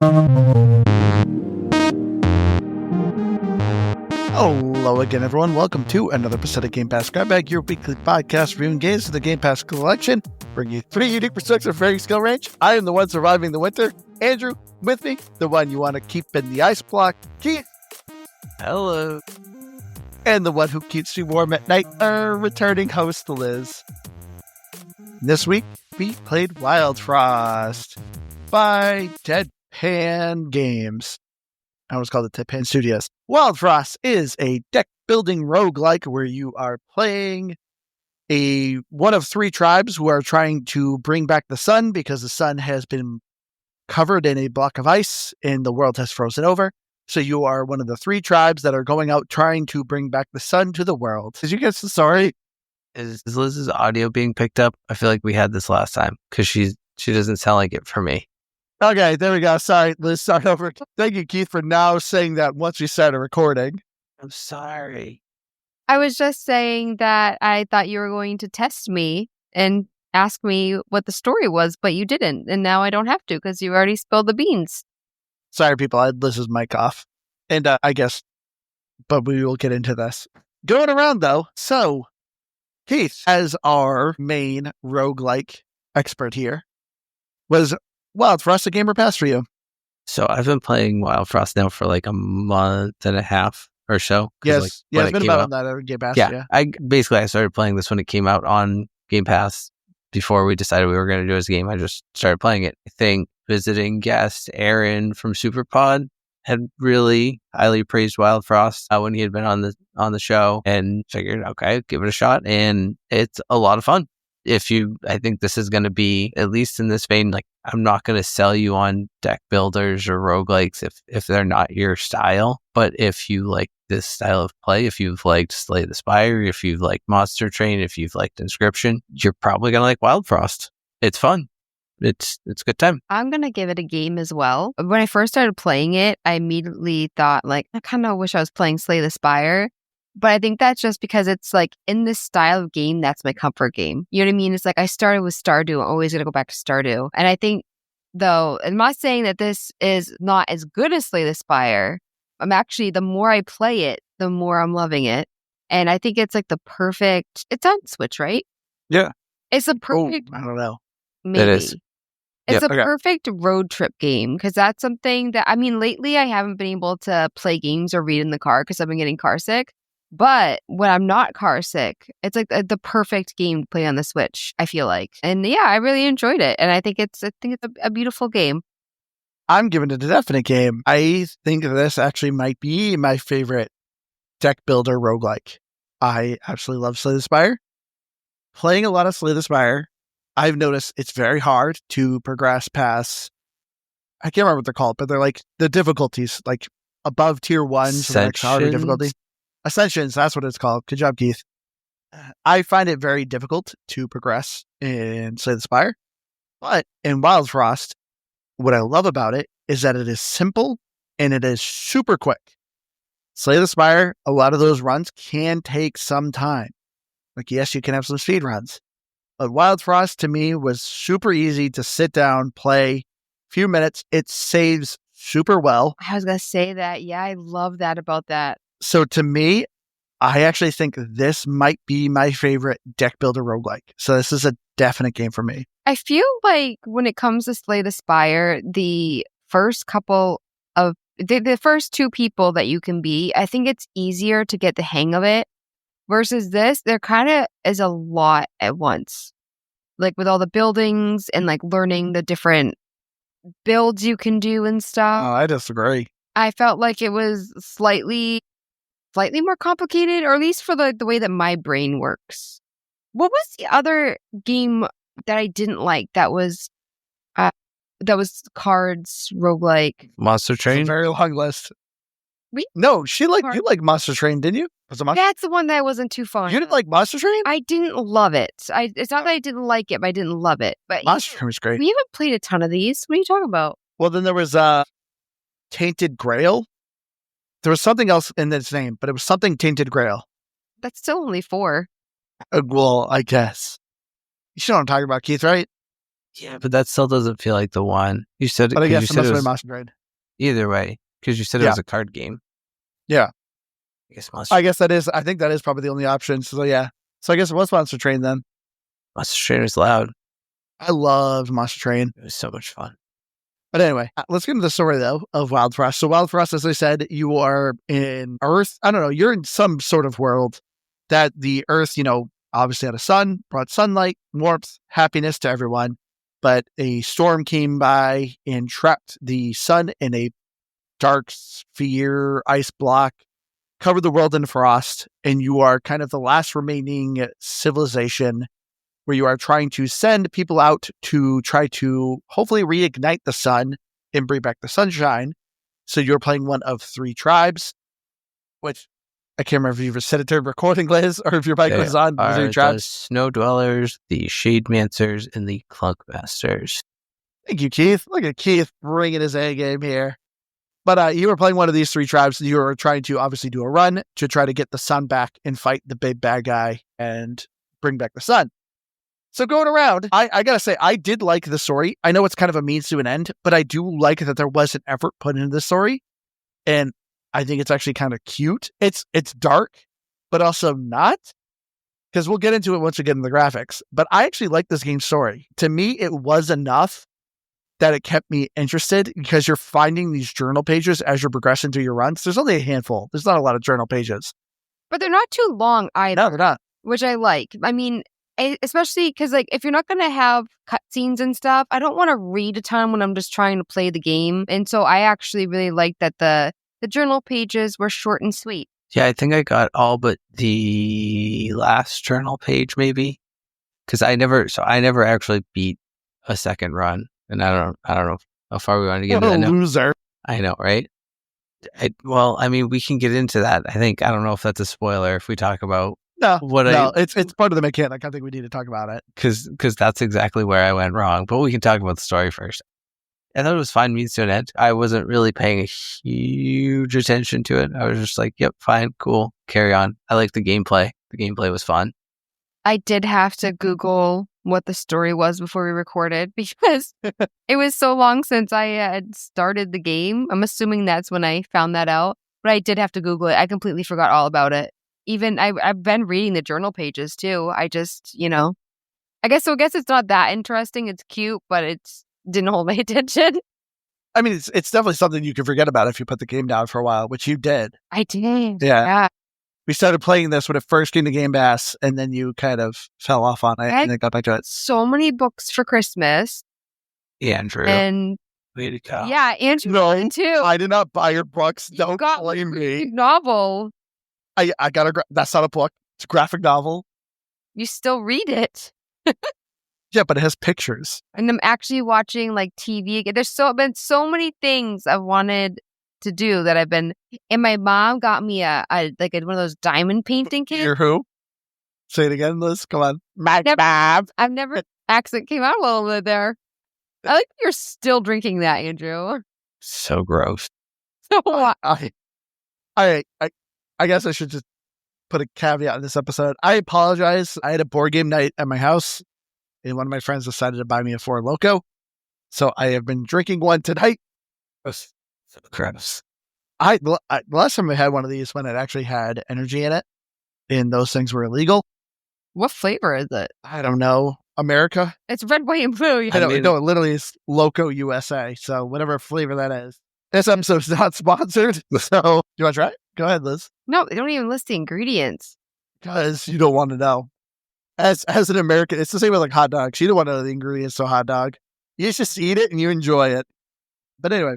Hello again, everyone. Welcome to another episode of Game Pass Grab Bag, your weekly podcast reviewing games of the Game Pass collection. Bring you 3 unique perspectives of varying skill range. I am the one surviving the winter. Andrew, with me, the one you want to keep in the ice block. Keith. Hello. And the one who keeps you warm at night, our returning host, Liz. This week, we played Wildfrost by Deadpan Games. I always called it Deadpan Studios. Wildfrost is a deck-building roguelike where you are playing one of 3 tribes who are trying to bring back the sun because the sun has been covered in a block of ice and the world has frozen over. So you are one of the 3 tribes that are going out trying to bring back the sun to the world. Did you get the story? Is Liz's audio being picked up? I feel like we had this last time because she doesn't sound like it for me. Okay, there we go. Sorry, Liz, start over. Thank you, Keith, for now saying that once we started recording. I'm sorry. I was just saying that I thought you were going to test me and ask me what the story was, but you didn't. And now I don't have to because you already spilled the beans. Sorry, people. I had Liz's mic off. And I guess, but we will get into this. Going around, though. So, Keith, as our main roguelike expert here, was Wildfrost a gamer pass for you? So I've been playing Wildfrost now for like a month and a half or so. Yes, it's been about on that Game Pass. Yeah. I started playing this when it came out on Game Pass. Before we decided we were going to do it as a game, I just started playing it. I think visiting guest Aaron from Superpod had really highly praised Wildfrost when he had been on the show, and figured, okay, give it a shot, and it's a lot of fun. I think this is going to be, at least in this vein, like, I'm not going to sell you on deck builders or roguelikes if they're not your style. But if you like this style of play, if you've liked Slay the Spire, if you've liked Monster Train, if you've liked Inscription, you're probably going to like Wildfrost. It's fun. It's a good time. I'm going to give it a game as well. When I first started playing it, I immediately thought, like, I kind of wish I was playing Slay the Spire. But I think that's just because it's like in this style of game, that's my comfort game. You know what I mean? It's like I started with Stardew. I'm always going to go back to Stardew. And I think, though, I'm not saying that this is not as good as Slay the Spire. I'm actually, the more I play it, the more I'm loving it. And I think it's like the perfect, it's on Switch, right? Yeah. It's a perfect. I don't know. Maybe. It is. It's a perfect road trip game because that's something that, I mean, lately I haven't been able to play games or read in the car because I've been getting car sick. But when I'm not car sick, it's like the perfect game to play on the Switch, I feel like. And yeah, I really enjoyed it. And I think it's a beautiful game. I'm giving it a definite game. I think this actually might be my favorite deck builder roguelike. I absolutely love Slay the Spire. Playing a lot of Slay the Spire, I've noticed it's very hard to progress past, I can't remember what they're called, but they're like the difficulties, like above tier 1, so the next harder difficulty. Ascensions, that's what it's called. Good job, Keith. I find it very difficult to progress in Slay the Spire. But in Wildfrost, what I love about it is that it is simple and it is super quick. Slay the Spire, a lot of those runs can take some time. Like, yes, you can have some speed runs. But Wildfrost, to me, was super easy to sit down, play, few minutes. It saves super well. I was going to say that. Yeah, I love that about that. So to me, I actually think this might be my favorite deck builder roguelike. So this is a definite game for me. I feel like when it comes to Slay the Spire, the first couple of the first 2 people that you can be, I think it's easier to get the hang of it. Versus this, there kind of is a lot at once. Like with all the buildings and like learning the different builds you can do and stuff. Oh, I disagree. I felt like it was slightly more complicated, or at least for the way that my brain works. What was the other game that I didn't like that was cards roguelike? Monster Train? It's a very long list. No, you like Monster Train, didn't you? That's the one that I wasn't too fond of. You didn't like Monster Train? I didn't love it. It's not that I didn't like it, but I didn't love it. But Monster Train was great. We haven't played a ton of these. What are you talking about? Well, then there was Tainted Grail. There was something else in its name, but it was something Tainted Grail. That's still only 4. Well, I guess. You know what I'm talking about, Keith, right? Yeah, but that still doesn't feel like the one. You said But I guess you it said must it have been was Monster Train. either way because you said it Yeah. was a card game. Yeah. I guess I think that is probably the only option. So yeah. So I guess it was Monster Train then. Monster Train was loud. I loved Monster Train. It was so much fun. But anyway, let's get into the story though of Wildfrost. So Wildfrost, as I said, you are in Earth. I don't know. You're in some sort of world that the Earth, obviously had a sun, brought sunlight, warmth, happiness to everyone. But a storm came by and trapped the sun in a dark sphere, ice block, covered the world in frost, and you are kind of the last remaining civilization where you are trying to send people out to try to hopefully reignite the sun and bring back the sunshine. So you're playing one of 3 tribes, which I can't remember if you've said it during recording, Liz, or if your mic was on. Are 3 the tribes. Snow Dwellers, the Shade Mancers, and the Clunk Masters. Thank you, Keith. Look at Keith bringing his A game here. But you were playing one of these 3 tribes. You were trying to obviously do a run to try to get the sun back and fight the big bad guy and bring back the sun. So going around, I gotta say, I did like the story. I know it's kind of a means to an end, but I do like that there was an effort put into the story. And I think it's actually kind of cute. It's dark, but also not. Because we'll get into it once we get into the graphics. But I actually like this game's story. To me, it was enough that it kept me interested because you're finding these journal pages as you're progressing through your runs. There's only a handful. There's not a lot of journal pages. But they're not too long either. No, they're not. Which I like. I mean, especially because if you're not going to have cutscenes and stuff, I don't want to read a ton when I'm just trying to play the game. And so I actually really like that the journal pages were short and sweet. Yeah, I think I got all but the last journal page, maybe, because I never actually beat a second run, and I don't know how far we want to get. What a loser! I know, right? I mean, we can get into that. I don't know if that's a spoiler if we talk about it's part of the mechanic. I think we need to talk about it because that's exactly where I went wrong. But we can talk about the story first. I thought it was fine means to an end. I wasn't really paying a huge attention to it. I was just like, yep, fine, cool, carry on. I liked the gameplay. The gameplay was fun. I did have to Google what the story was before we recorded because it was so long since I had started the game. I'm assuming that's when I found that out. But I did have to Google it. I completely forgot all about it. Even I've been reading the journal pages too. I just, I guess it's not that interesting. It's cute, but it's didn't hold my attention. I mean, it's definitely something you can forget about if you put the game down for a while, which you did. I did. Yeah. We started playing this when it first came to Game Pass, and then you kind of fell off on it and then got back to it. So many books for Christmas. Andrew. And way to go. Yeah, Andrew too. I did not buy your books. Don't blame me. Novel. I got that's not a book. It's a graphic novel. You still read it. Yeah, but it has pictures. And I'm actually watching like TV again. There's been so many things I've wanted to do that I've been. And my mom got me one of those diamond painting kits. You're who? Say it again, Liz. Come on. I've never. Accent came out a little bit there. I like you're still drinking that, Andrew. So gross. So what? I guess I should just put a caveat in this episode. I apologize. I had a board game night at my house, and one of my friends decided to buy me a Four Loko. So I have been drinking one tonight. So gross. The last time I had one of these when it actually had energy in it, and those things were illegal. What flavor is it? I don't know. America? It's red, white, and blue. I don't know. It literally is Loco USA. So whatever flavor that is. This episode's not sponsored. So you want to try it? Go ahead, Liz. No, they don't even list the ingredients. Because you don't want to know. As an American, it's the same with like hot dogs. You don't want to know the ingredients to a hot dog. You just eat it and you enjoy it. But anyway,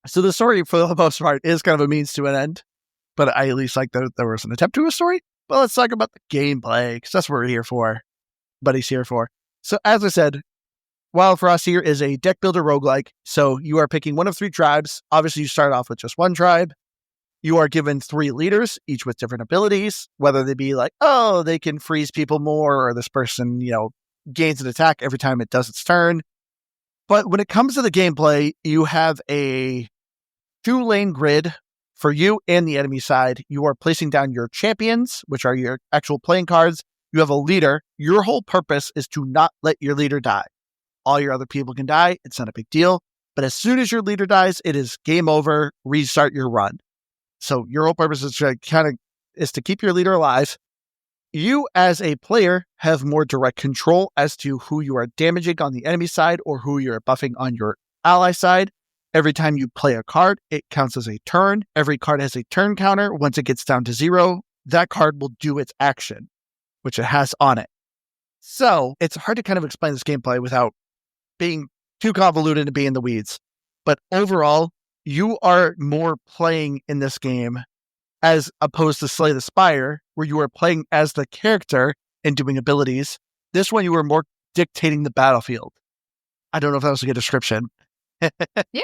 so the story for the most part is kind of a means to an end. But I at least like that there was an attempt to a story. But let's talk about the gameplay, because that's what we're here for. Buddy's here for. So as I said, Wildfrost here is a deck builder roguelike. So you are picking one of 3 tribes. Obviously, you start off with just one tribe. You are given 3 leaders, each with different abilities, whether they be like, oh, they can freeze people more, or this person, gains an attack every time it does its turn. But when it comes to the gameplay, you have a 2-lane grid for you and the enemy side. You are placing down your champions, which are your actual playing cards. You have a leader. Your whole purpose is to not let your leader die. All your other people can die. It's not a big deal. But as soon as your leader dies, it is game over. Restart your run. So your whole purpose is to keep your leader alive. You as a player have more direct control as to who you are damaging on the enemy side or who you're buffing on your ally side. Every time you play a card, it counts as a turn. Every card has a turn counter. Once it gets down to 0, that card will do its action, which it has on it. So it's hard to kind of explain this gameplay without being too convoluted and being in the weeds. But overall, you are more playing in this game as opposed to Slay the Spire, where you are playing as the character and doing abilities. This one, you were more dictating the battlefield. I don't know if that was a good description. Yeah.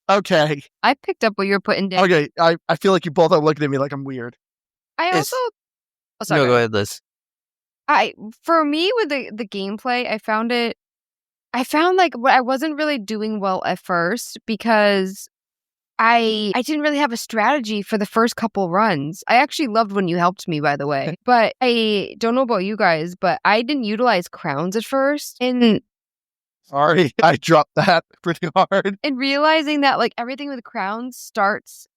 Okay. I picked up what you were putting down. Okay. I feel like you both are looking at me like I'm weird. I also... Oh, sorry. No, go ahead, Liz. For me, with the gameplay, I found like what I wasn't really doing well at first because I didn't really have a strategy for the first couple runs. I actually loved when you helped me, by the way. But I don't know about you guys, but I didn't utilize crowns at first. And sorry, I dropped that pretty hard. And realizing that like everything with crowns starts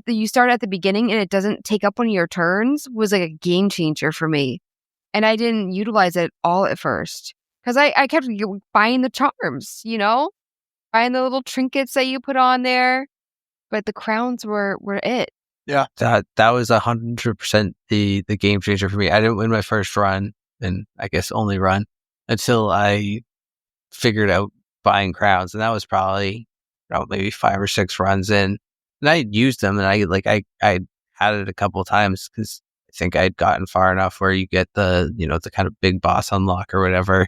you start at the beginning and it doesn't take up one of your turns was like a game changer for me. And I didn't utilize it all at first. Because I kept buying the charms, buying the little trinkets that you put on there. But the crowns were it. Yeah. That was 100% the game changer for me. I didn't win my first run, and I guess only run, until I figured out buying crowns. And that was probably maybe 5 or 6 runs in. And I used them, and I had it a couple of times because I think I'd gotten far enough where you get the kind of big boss unlock or whatever.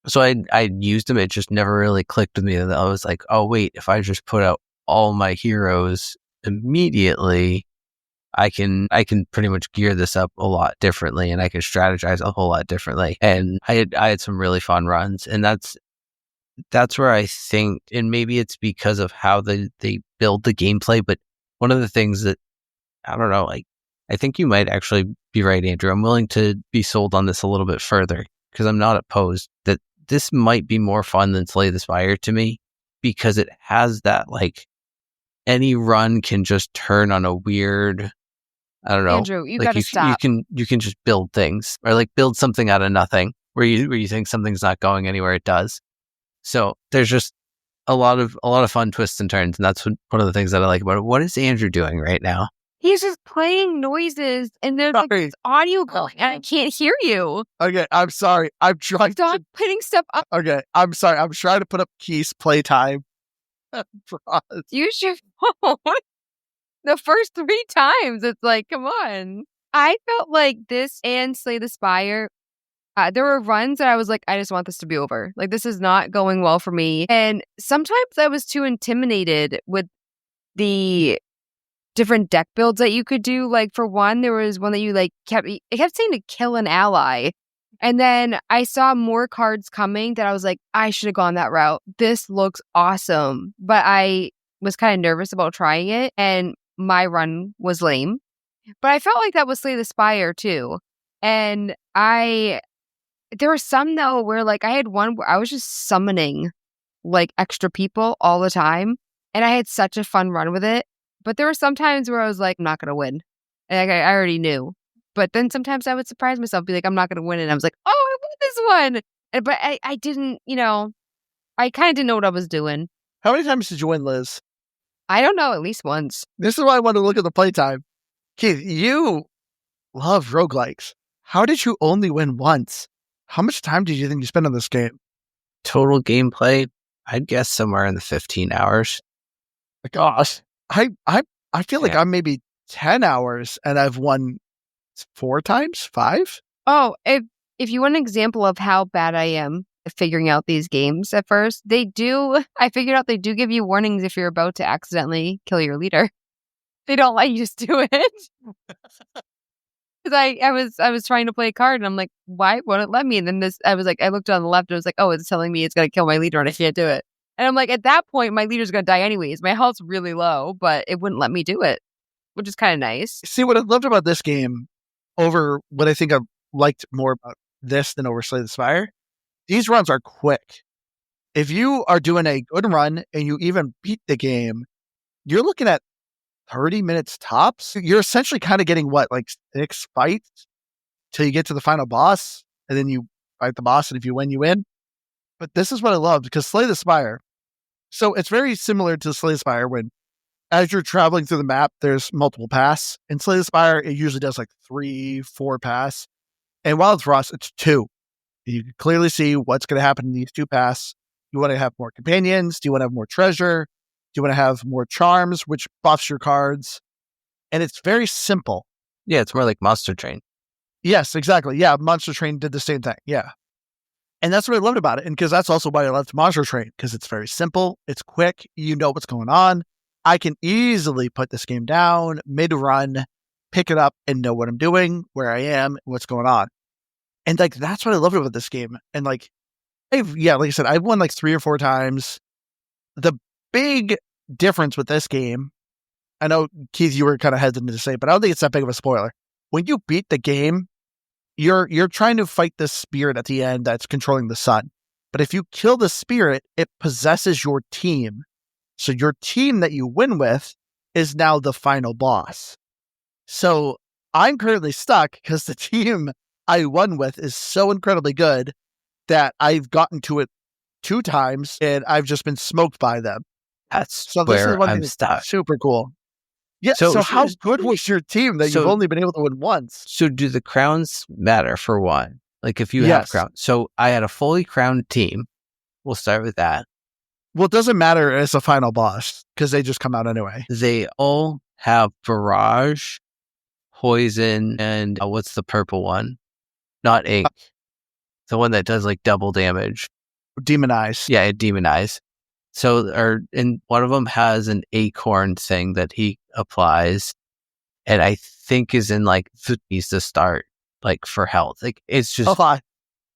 So I used them. It just never really clicked with me. And I was like, oh, wait, if I just put out all my heroes immediately, I can pretty much gear this up a lot differently, and I can strategize a whole lot differently. And I had some really fun runs, and that's where I think, and maybe it's because of how they build the gameplay, but one of the things that, I don't know, like, I think you might actually be right, Andrew. I'm willing to be sold on this a little bit further because I'm not opposed that this might be more fun than Slay the Spire to me, because it has that, like, any run can just turn on a weird, I don't know. Andrew, you like gotta stop. You can just build things, or like build something out of nothing where you think something's not going anywhere, it does. So there's just a lot of fun twists and turns, and that's one of the things that I like about it. What is Andrew doing right now? He's just playing noises, and there's like this audio going, and I can't hear you. Okay, I'm sorry. I'm trying Stop putting stuff up. Okay, I'm sorry. I'm trying to put up Keith's playtime. Use your phone. The first 3 times, it's like, come on. I felt like this and Slay the Spire, there were runs that I was like, I just want this to be over. Like, this is not going well for me. And sometimes I was too intimidated with the different deck builds that you could do. Like, for one, there was one that you like it kept saying to kill an ally. And then I saw more cards coming that I was like, I should have gone that route. This looks awesome. But I was kind of nervous about trying it, and my run was lame. But I felt like that was Slay the Spire too. And there were some though where like I had one where I was just summoning like extra people all the time. And I had such a fun run with it. But there were some times where I was like, I'm not going to win. And I already knew. But then sometimes I would surprise myself, be like, I'm not going to win. And I was like, oh, I won this one. But I didn't, I kind of didn't know what I was doing. How many times did you win, Liz? I don't know, at least once. This is why I want to look at the playtime. Keith, you love roguelikes. How did you only win once? How much time did you think you spent on this game? Total gameplay, I'd guess somewhere in the 15 hours. Gosh, I feel like I'm maybe 10 hours and I've won 4 times, 5. Oh, if you want an example of how bad I am at figuring out these games at first, I figured out they do give you warnings if you're about to accidentally kill your leader. They don't let you just do it. Because I was trying to play a card and I'm like, why won't it let me? And then I looked on the left and I was like, oh, it's telling me it's going to kill my leader and I can't do it. And I'm like, at that point, my leader's going to die anyways. My health's really low, but it wouldn't let me do it, which is kind of nice. See, what I loved about this game over what I think I've liked more about this than over Slay the Spire, these runs are quick. if you are doing a good run and you even beat the game, you're looking at 30 minutes tops. You're essentially kind of getting like 6 fights till you get to the final boss, and then you fight the boss, and if you win, you win. But this is what I love, because Slay the Spire. So it's very similar to Slay the Spire when, as you're traveling through the map, there's multiple paths. In Slay the Spire, it usually does like 3, 4 paths. And Wildfrost, it's 2. You can clearly see what's going to happen in these 2 paths. You want to have more companions? Do you want to have more treasure? Do you want to have more charms, which buffs your cards? And it's very simple. Yeah, it's more like Monster Train. Yes, exactly. Yeah, Monster Train did the same thing. Yeah. And that's what I loved about it. And because that's also why I loved Monster Train, because it's very simple. It's quick. You know what's going on. I can easily put this game down mid-run, pick it up, and know what I'm doing, where I am, what's going on. And like, that's what I loved about this game. And like, like I said, I've won like 3 or 4 times. The big difference with this game, I know, Keith, you were kind of hesitant to say, but I don't think it's that big of a spoiler. When you beat the game, you're trying to fight the spirit at the end that's controlling the sun. But if you kill the spirit, it possesses your team. So your team that you win with is now the final boss. So I'm currently stuck because the team I won with is so incredibly good that I've gotten to it 2 times and I've just been smoked by them. That's So this is where one I'm thing that's stuck. super cool. Yeah. So how good was your team that you've only been able to win once? So do the crowns matter for one? Like if you have Yes. crowns. So I had a fully crowned team. We'll start with that. Well, it doesn't matter as a final boss because they just come out anyway. They all have barrage, poison, and what's the purple one? Not ink. The one that does like double damage. Demonize. Yeah, it demonize. So, and one of them has an acorn thing that he applies, and I think is in like needs to start like for health. Like it's just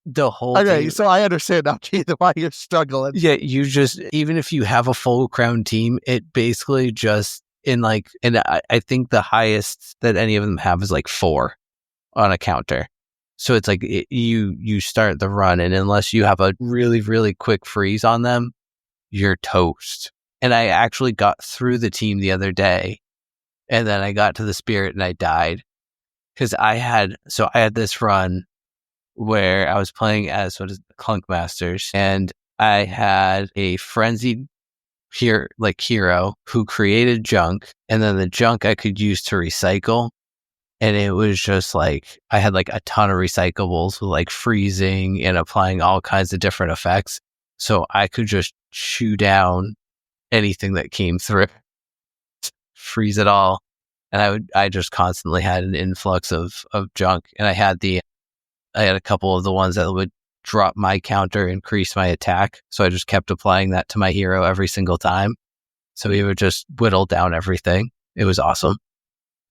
the whole okay, thing. so I understand now, Keith, why you're struggling. Yeah, you just, even if you have a full crown team, it basically just and I think the highest that any of them have is like 4 on a counter. So it's like you start the run, and unless you have a really, really quick freeze on them, you're toast. And I actually got through the team the other day, and then I got to the spirit and I died because I had this run where I was playing as Clunk Masters, and I had a frenzied hero who created junk, and then the junk I could use to recycle. And it was just like, I had like a ton of recyclables with like freezing and applying all kinds of different effects. So I could just chew down anything that came through, freeze it all. And I just constantly had an influx of junk. And I had a couple of the ones that would drop my counter, increase my attack. So I just kept applying that to my hero every single time. So he would just whittle down everything. It was awesome.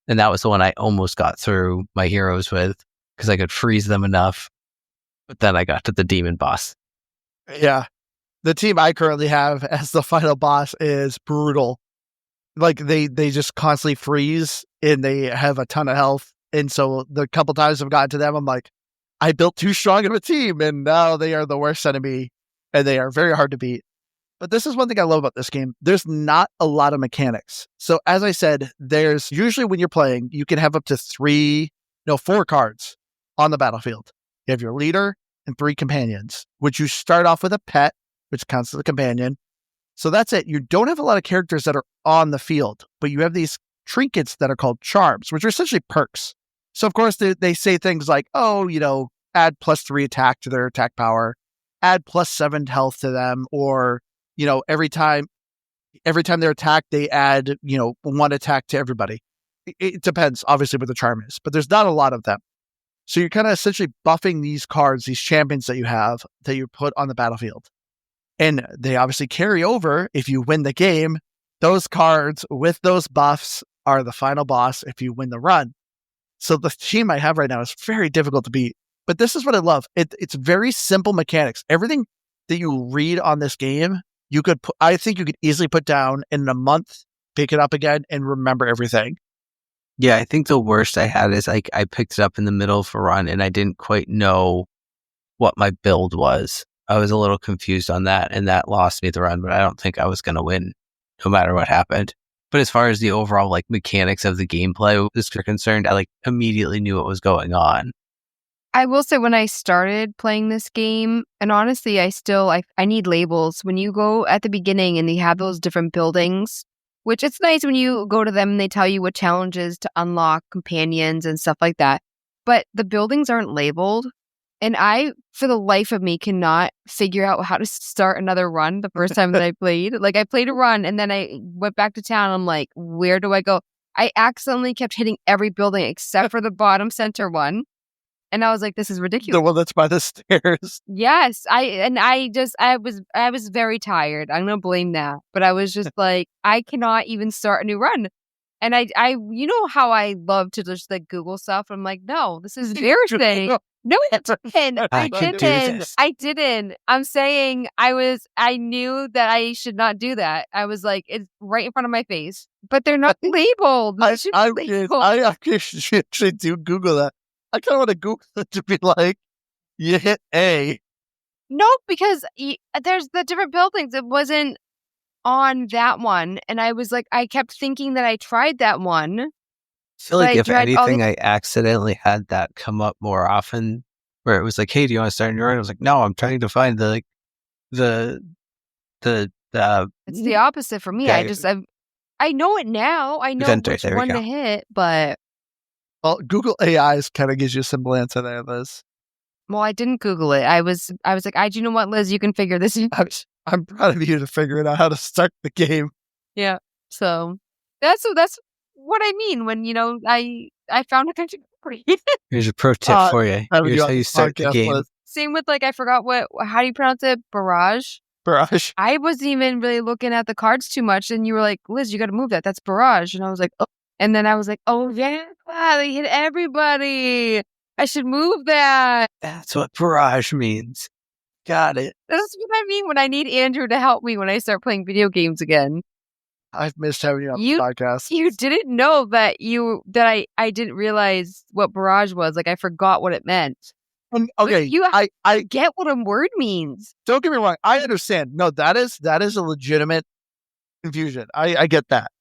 And that was the one I almost got through my heroes with because I could freeze them enough. But then I got to the demon boss. Yeah. The team I currently have as the final boss is brutal. Like they just constantly freeze and they have a ton of health. And so the couple times I've gotten to them, I'm like, I built too strong of a team, and now they are the worst enemy, and they are very hard to beat. But this is one thing I love about this game. There's not a lot of mechanics. So as I said, there's usually when you're playing, you can have up to 4 cards on the battlefield. You have your leader and 3 companions, which you start off with a pet, which counts as a companion. So that's it. You don't have a lot of characters that are on the field, but you have these trinkets that are called charms, which are essentially perks. So of course they say things like, add +3 attack to their attack power, add +7 health to them, or every time they're attacked, they add, 1 attack to everybody. It depends, obviously, what the charm is, but there's not a lot of them. So you're kind of essentially buffing these cards, these champions that you have that you put on the battlefield. And they obviously carry over if you win the game. Those cards with those buffs are the final boss if you win the run. So the team I have right now is very difficult to beat. But this is what I love. It's very simple mechanics. Everything that you read on this game, I think you could easily put down in a month, pick it up again, and remember everything. Yeah, I think the worst I had is I picked it up in the middle of a run and I didn't quite know what my build was. I was a little confused on that, and that lost me the run, but I don't think I was going to win no matter what happened. But as far as the overall like mechanics of the gameplay is concerned, I like immediately knew what was going on. I will say when I started playing this game, and honestly, I need labels. When you go at the beginning and they have those different buildings, which it's nice when you go to them and they tell you what challenges to unlock, companions and stuff like that. But the buildings aren't labeled. And I, for the life of me, cannot figure out how to start another run the first time that I played. Like, I played a run and then I went back to town. I'm like, where do I go? I accidentally kept hitting every building except for the bottom center one. And I was like, this is ridiculous. The one that's by the stairs. Yes. I was very tired. I'm going to blame that. But I was just like, I cannot even start a new run. And I, you know how I love to just like Google stuff. I'm like, no, this is embarrassing. No, I didn't. I didn't. I'm saying I knew that I should not do that. I was like, it's right in front of my face, but they're not labeled. I actually do Google that. I kind of want to Google it to be like, you hit A. No, because there's the different buildings. It wasn't on that one. And I was like, I kept thinking that I tried that one. I feel like if anything, I accidentally had that come up more often where it was like, hey, do you want to start a new run? I was like, no, I'm trying to find the it's the opposite for me. I know it now. I know which one to hit, but well, Google AIs kind of gives you a semblance of there, Liz. Well, I didn't Google it. I was like, do you know what, Liz? You can figure this out. I'm proud of you to figure out how to start the game. Yeah. So that's what I mean when, I found a country. Here's a pro tip for you. Here's how you start the game. Liz. Same with I forgot how do you pronounce it? Barrage? Barrage. I wasn't even really looking at the cards too much. And you were like, Liz, you got to move that. That's barrage. And I was like, oh. And then I was like, oh, yeah, they hit everybody. I should move that. That's what barrage means. Got it. That's what I mean when I need Andrew to help me when I start playing video games again. I've missed having you on the podcast. You didn't know that I didn't realize what barrage was. Like, I forgot what it meant. Okay, I get what a word means. Don't get me wrong. I understand. No, that is a legitimate confusion. I get that.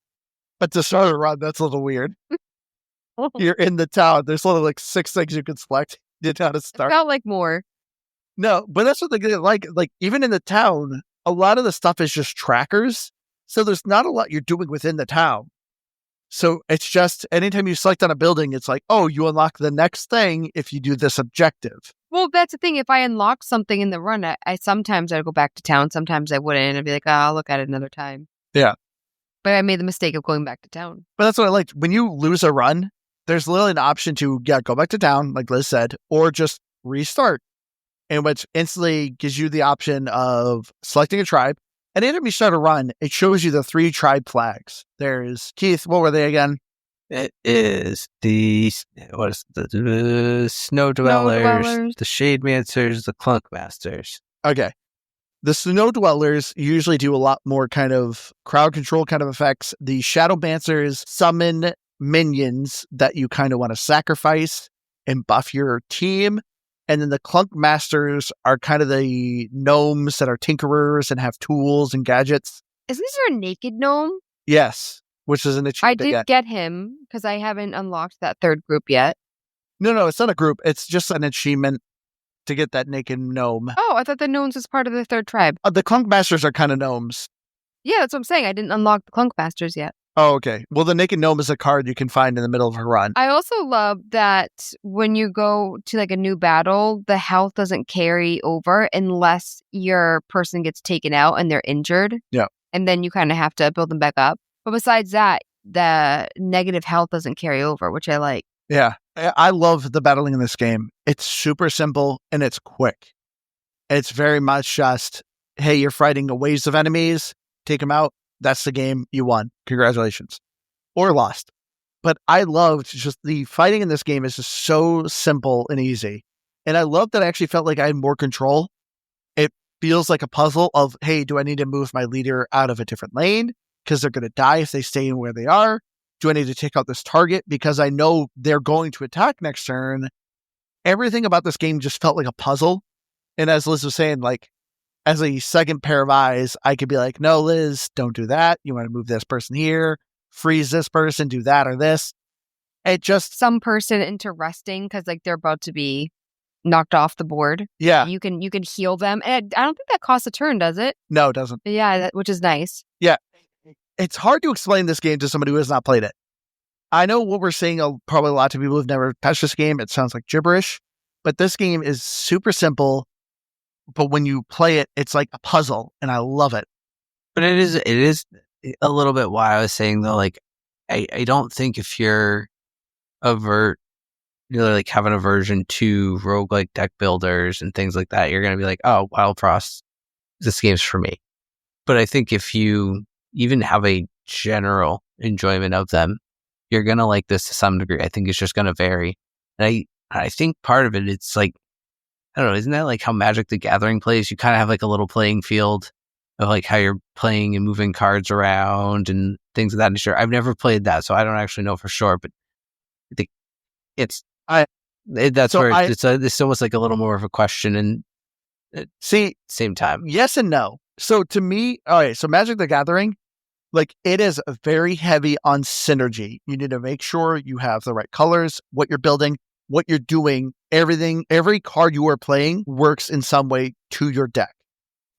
But to start a run, that's a little weird. You're in the town. There's only like 6 things you can select. You know how to start. It felt like more. No, but that's what they get. Like even in the town, a lot of the stuff is just trackers. So there's not a lot you're doing within the town. So it's just anytime you select on a building, it's like, oh, you unlock the next thing if you do this objective. Well, that's the thing. If I unlock something in the run, I sometimes I'd go back to town. Sometimes I wouldn't. I'd be like, I'll look at it another time. Yeah. But I made the mistake of going back to town. But that's what I liked. When you lose a run, there's literally an option to go back to town, like Liz said, or just restart. And which instantly gives you the option of selecting a tribe. And anytime you start a run, it shows you the 3 tribe flags. There's, Keith, what were they again? It is the Snow Dwellers, the Shade Mancers, the Clunk Masters. Okay. The Snow Dwellers usually do a lot more kind of crowd control kind of effects. The Shadow Mancers summon minions that you kind of want to sacrifice and buff your team. And then the Clunk Masters are kind of the gnomes that are tinkerers and have tools and gadgets. Isn't there a naked gnome? Yes, which is an achievement. I did get him because I haven't unlocked that third group yet. No, it's not a group. It's just an achievement to get that naked gnome. Oh, I thought the gnomes was part of the third tribe. The Clunk Masters are kind of gnomes. Yeah, that's what I'm saying. I didn't unlock the Clunk Masters yet. Oh, okay. Well, the naked gnome is a card you can find in the middle of a run. I also love that when you go to a new battle, the health doesn't carry over unless your person gets taken out and they're injured. Yeah. And then you kind of have to build them back up. But besides that, the negative health doesn't carry over, which I like. Yeah. I love the battling in this game. It's super simple and it's quick. It's very much just, hey, you're fighting a waves of enemies, take them out. That's the game. You won. Congratulations. Or lost. But I loved just the fighting in this game is just so simple and easy. And I love that I actually felt like I had more control. It feels like a puzzle of, hey, do I need to move my leader out of a different lane? Because they're going to die if they stay in where they are. Do I need to take out this target? Because I know they're going to attack next turn. Everything about this game just felt like a puzzle. And as Liz was saying, as a second pair of eyes, I could be like, no, Liz, don't do that. You want to move this person here, freeze this person, do that or this. It just, Some person into resting because like they're about to be knocked off the board. yeah, You can heal them. And I don't think that costs a turn, does it? no, it doesn't. Yeah, which is nice. Yeah. It's hard to explain this game to somebody who has not played it. I know what we're seeing, probably a lot of people who've never touched this game. It sounds like gibberish, but this game is super simple. But when you play it, it's like a puzzle, and I love it. But it is a little bit why I was saying though, like I don't think if you're like have an aversion to roguelike deck builders and things like that, you're gonna be like, oh, Wildfrost, this game's for me. But I think if you even have a general enjoyment of them, you're gonna like this to some degree. I think it's just gonna vary. And I think part of it, it's like, I don't know, isn't that like how Magic the Gathering plays? You kind of have like a little playing field of like how you're playing and moving cards around and things of that nature. I've never played that, so I don't actually know for sure, but I think it's almost like a little more of a question and see, same time. Yes and no. So to me, all right, so Magic the Gathering, like it is very heavy on synergy. You need to make sure you have the right colors, what you're building, what you're doing, everything, every card you are playing works in some way to your deck.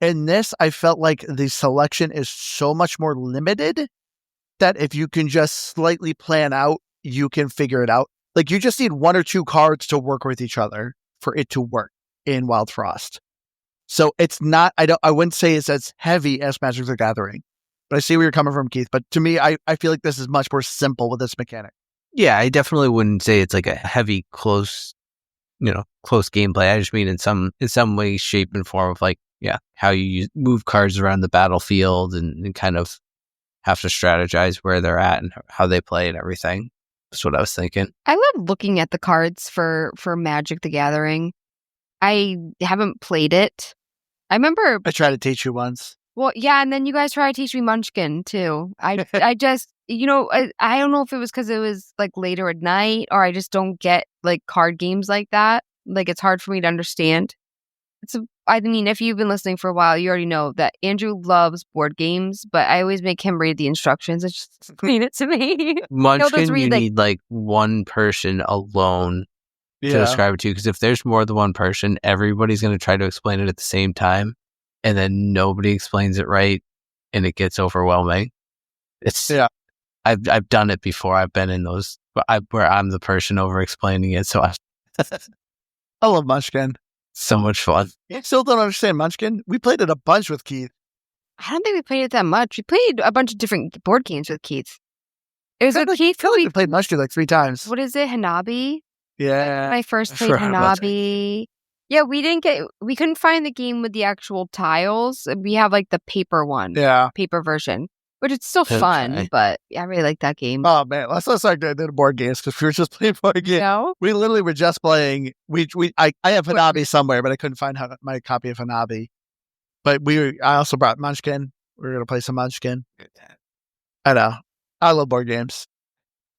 In this, I felt like the selection is so much more limited that if you can just slightly plan out, you can figure it out. Like you just need one or two cards to work with each other for it to work in Wildfrost. So it's not, I wouldn't say it's as heavy as Magic the Gathering, but I see where you're coming from, Keith. But to me, I feel like this is much more simple with this mechanic. Yeah, I definitely wouldn't say it's like a heavy, close gameplay. I just mean in some way, shape, and form of like, yeah, how you move cards around the battlefield and kind of have to strategize where they're at and how they play and everything. That's what I was thinking. I love looking at the cards for Magic the Gathering. I haven't played it. I remember I tried to teach you once. Well, yeah, and then you guys try to teach me Munchkin too. I just, I don't know if it was because it was like later at night or I just don't get like card games like that. Like it's hard for me to understand. I mean, if you've been listening for a while, you already know that Andrew loves board games, but I always make him read the instructions. It's just explain it to me. Munchkin, you need like one person alone to describe it to you, because if there's more than one person, everybody's going to try to explain it at the same time, and then nobody explains it right, and it gets overwhelming. I've done it before. I've been in those where I'm the person over explaining it. So I love Munchkin. So much fun. I still don't understand Munchkin. We played it a bunch with Keith. I don't think we played it that much. We played a bunch of different board games with Keith. It was with Keith. I feel like we played Munchkin like 3 times. What is it? Hanabi? Yeah. When I first played Hanabi. Yeah, we couldn't find the game with the actual tiles. We have like the paper one. Yeah. Paper version. Which it's still fun, but I really like that game. Oh man, let's start doing board games because we were just playing board games. No? We literally were just playing. I have Hanabi somewhere, but I couldn't find my copy of Hanabi. But I also brought Munchkin. We were gonna play some Munchkin. I know. I love board games.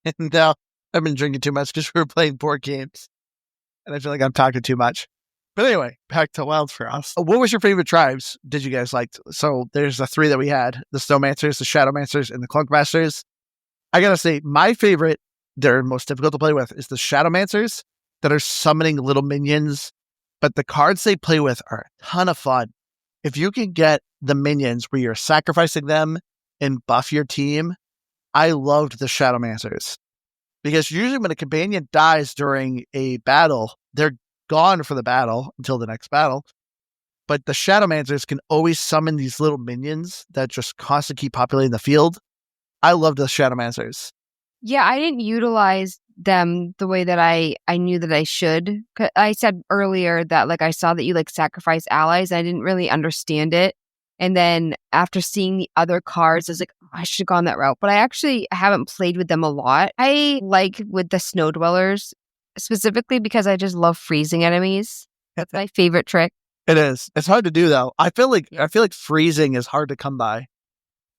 And now I've been drinking too much because we were playing board games, and I feel like I'm talking too much. But anyway, back to Wildfrost. What was your favorite tribes did you guys like? So there's the 3 that we had, the Snowmancers, the Shadowmancers, and the Clunkmasters. I gotta say, my favorite, they're most difficult to play with, is the Shadowmancers that are summoning little minions. But the cards they play with are a ton of fun. If you can get the minions where you're sacrificing them and buff your team, I loved the Shadowmancers. Because usually when a companion dies during a battle, they're gone for the battle until the next battle. But the Shadowmancers can always summon these little minions that just constantly keep populating the field. I love the Shadowmancers. Yeah, I didn't utilize them the way that I knew that I should. I said earlier that like I saw that you like sacrifice allies. I didn't really understand it. And then after seeing the other cards, I was like, oh, I should have gone that route. But I actually haven't played with them a lot. I like with the Snow Dwellers specifically because I just love freezing enemies. That's my favorite trick. It is. It's hard to do though. I feel like freezing is hard to come by.